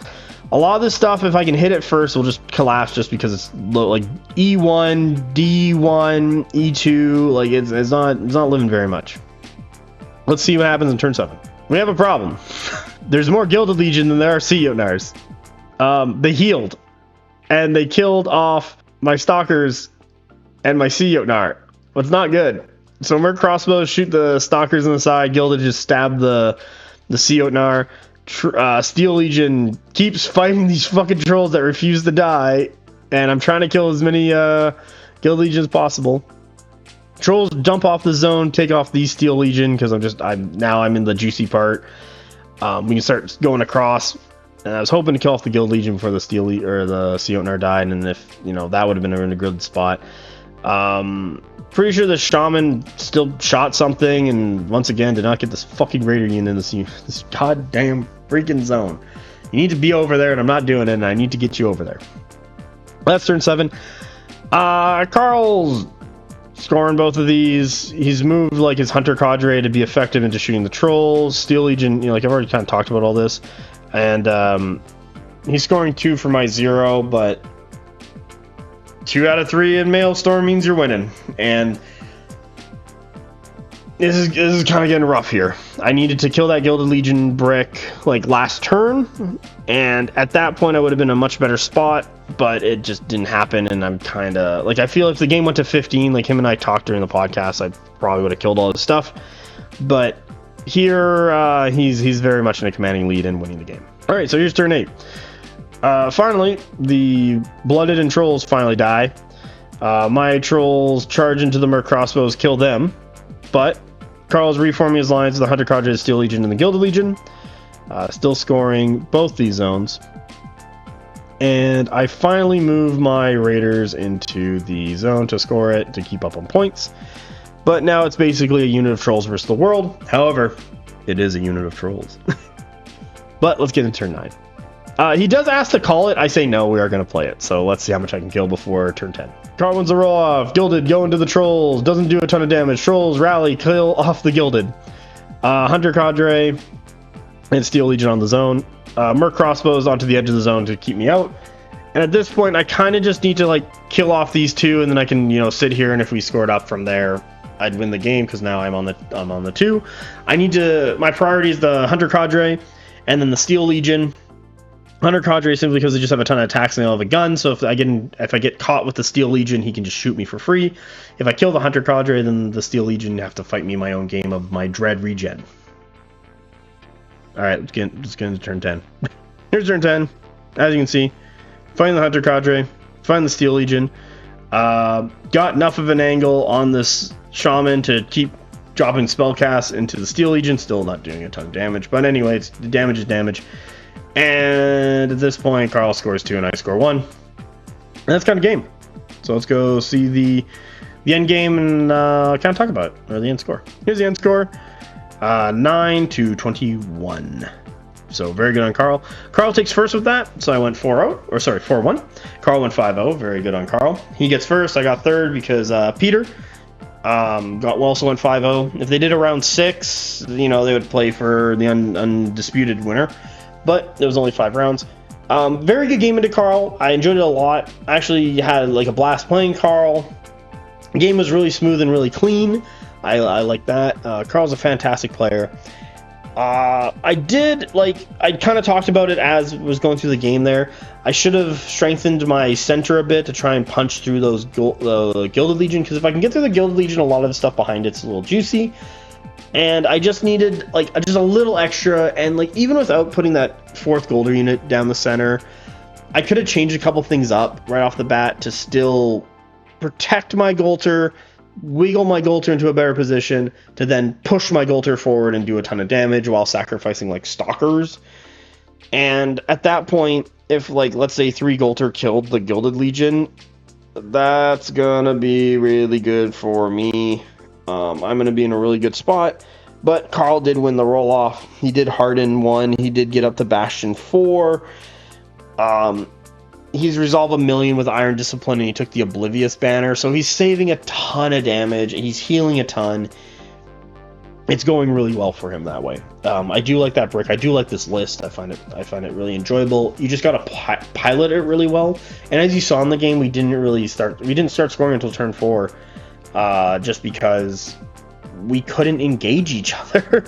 a lot of this stuff, if I can hit it first, will just collapse just because it's low, like E1, D1, E2, like it's not living very much. Let's see what happens in turn 7. We have a problem. There's more Gilded Legion than there are Seotnars. They healed, and they killed off my Stalkers and my Seotnar. What's not good. So Merc Crossbows shoot the Stalkers in the side, Gilded just stab the Seotnar. Steel Legion keeps fighting these fucking trolls that refuse to die, and I'm trying to kill as many Guild Legions as possible. Trolls jump off the zone, take off the Steel Legion, because I'm in the juicy part. We can start going across, and I was hoping to kill off the Guild Legion before the the Seotnar died, and if that would have been in a good spot. Pretty sure the Shaman still shot something, and once again did not get this fucking Raider unit in this goddamn freaking zone. You need to be over there, and I'm not doing it, and I need to get you over there. That's turn 7. Carl's scoring both of these. He's moved like his Hunter Cadre to be effective into shooting the Trolls. Steel Legion, like I've already kind of talked about all this, and he's scoring 2 for my 0, but 2 out of 3 in Maelstrom means you're winning, and this is kind of getting rough here. I needed to kill that Gilded Legion brick like last turn, and at that point I would have been in a much better spot, but it just didn't happen, and I'm kind of like, I feel if the game went to 15, like him and I talked during the podcast, I probably would have killed all this stuff, but here he's very much in a commanding lead and winning the game. All right, so here's turn 8. Finally, the Blooded and Trolls finally die. My Trolls charge into the Merc Crossbows, kill them, but Carl's reforming his lines of the Hunter Cadre, the Steel Legion, and the Gilded Legion. Still scoring both these zones. And I finally move my Raiders into the zone to score it, to keep up on points. But now it's basically a unit of Trolls versus the world. However, it is a unit of Trolls. But let's get into turn 9. He does ask to call it. I say no, we are going to play it. So let's see how much I can kill before turn 10. Carl wins the roll off. Gilded go into the Trolls. Doesn't do a ton of damage. Trolls rally, kill off the Gilded. Hunter Cadre and Steel Legion on the zone. Merc Crossbows onto the edge of the zone to keep me out. And at this point, I kind of just need to like kill off these 2, and then I can sit here, and if we scored up from there, I'd win the game, because now I'm on the 2. I need to. My priority is the Hunter Cadre, and then the Steel Legion. Hunter Cadre simply because they just have a ton of attacks and they all have a gun, so if I get caught with the Steel Legion, he can just shoot me for free. If I kill the Hunter Cadre, then the Steel Legion have to fight me in my own game of my Dread regen. Alright, let's get into turn 10. Here's turn 10. As you can see, find the Hunter Cadre, find the Steel Legion. Got enough of an angle on this Shaman to keep dropping spellcasts into the Steel Legion, still not doing a ton of damage, but anyway, the damage is damage. And at this point, Carl scores 2 and I score 1. And that's kind of game. So let's go see the end game and kind of talk about it, or the end score. Here's the end score. 9-21. So very good on Carl. Carl takes first with that. So I went 4-1. Carl went 5-0. Very good on Carl. He gets first. I got third because Peter also went 5-0. If they did a round 6, they would play for the undisputed winner. But it was only 5 rounds. Very good game into Carl. I enjoyed it a lot. I actually had like a blast playing Carl. The game was really smooth and really clean. I like that. Carl's a fantastic player. I kind of talked about it as was going through the game there. I should have strengthened my center a bit to try and punch through those Gilded Legion, because if I can get through the Gilded Legion, a lot of the stuff behind it's a little juicy. And I just needed just a little extra, and even without putting that 4th Goltr unit down the center, I could have changed a couple things up right off the bat to still protect my Goltr, wiggle my Goltr into a better position, to then push my Goltr forward and do a ton of damage while sacrificing Stalkers. And at that point, if let's say 3 Goltr killed the Gilded Legion, that's gonna be really good for me. I'm gonna be in a really good spot. But Carl did win the roll-off. He did harden 1. He did get up to Bastion 4. He's resolved 1,000,000 with Iron Discipline, and he took the Oblivious banner. So he's saving a ton of damage, and he's healing a ton. It's going really well for him that way. I do like that brick. I do like this list. I find it really enjoyable. You just gotta pilot it really well. And as you saw in the game, we didn't start scoring until turn 4, just because we couldn't engage each other.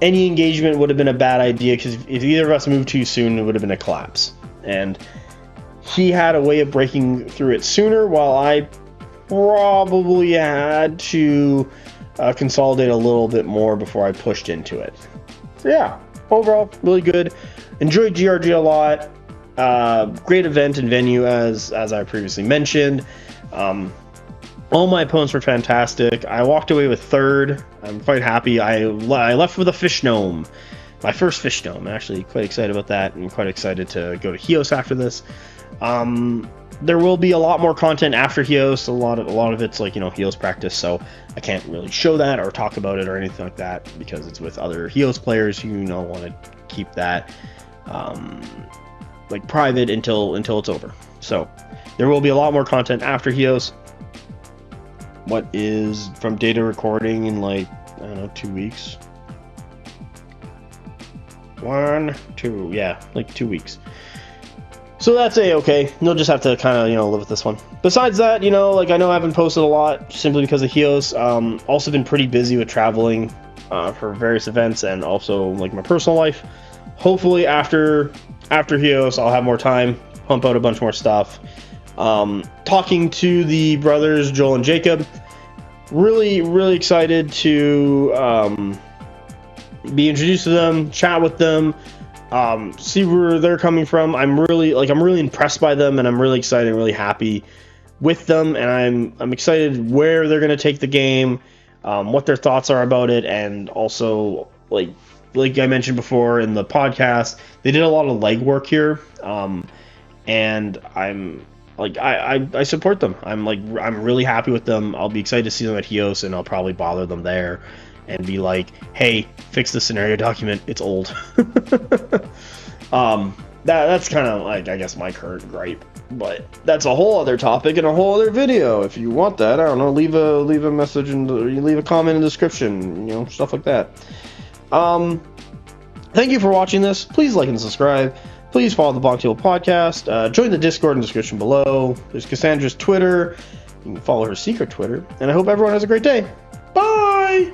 Any engagement would have been a bad idea, because if either of us moved too soon, it would have been a collapse. And he had a way of breaking through it sooner, while I probably had to consolidate a little bit more before I pushed into it. So yeah, overall, really good. Enjoyed GRG a lot. Great event and venue, as I previously mentioned. All my opponents were fantastic. I walked away with 3rd. I'm quite happy. I left with a fish gnome. My first fish gnome. I'm actually quite excited about that, and quite excited to go to Hios after this. There will be a lot more content after Hios. A lot of it's like, Hios practice, so I can't really show that or talk about it or anything like that, because it's with other Hios players who want to keep that like private until it's over. So there will be a lot more content after Hios. What is from data recording in, like, I don't know, 2 weeks? 1, 2, yeah, like 2 weeks. So that's okay. You'll just have to kind of, live with this one. Besides that, like, I know I haven't posted a lot simply because of Hios. Also been pretty busy with traveling for various events, and also, like, my personal life. Hopefully after Hios, I'll have more time, pump out a bunch more stuff. Talking to the brothers Joel and Jacob, really excited to be introduced to them, chat with them, see where they're coming from. I'm really impressed by them, and I'm really excited and really happy with them, and I'm excited where they're going to take the game, what their thoughts are about it, and also, like I mentioned before in the podcast, they did a lot of legwork here, and I support them. I'm really happy with them. I'll be excited to see them at Hios, and I'll probably bother them there and be like, hey, fix the scenario document, it's old. That's kind of, like, I guess, my current gripe, but that's a whole other topic and a whole other video. If you want that, I don't know, leave a message and leave a comment in the description, stuff like that. Thank you for watching this. Please like and subscribe. Please follow the Bonk Table Podcast. Join the Discord in the description below. There's Cassandra's Twitter. You can follow her secret Twitter. And I hope everyone has a great day. Bye!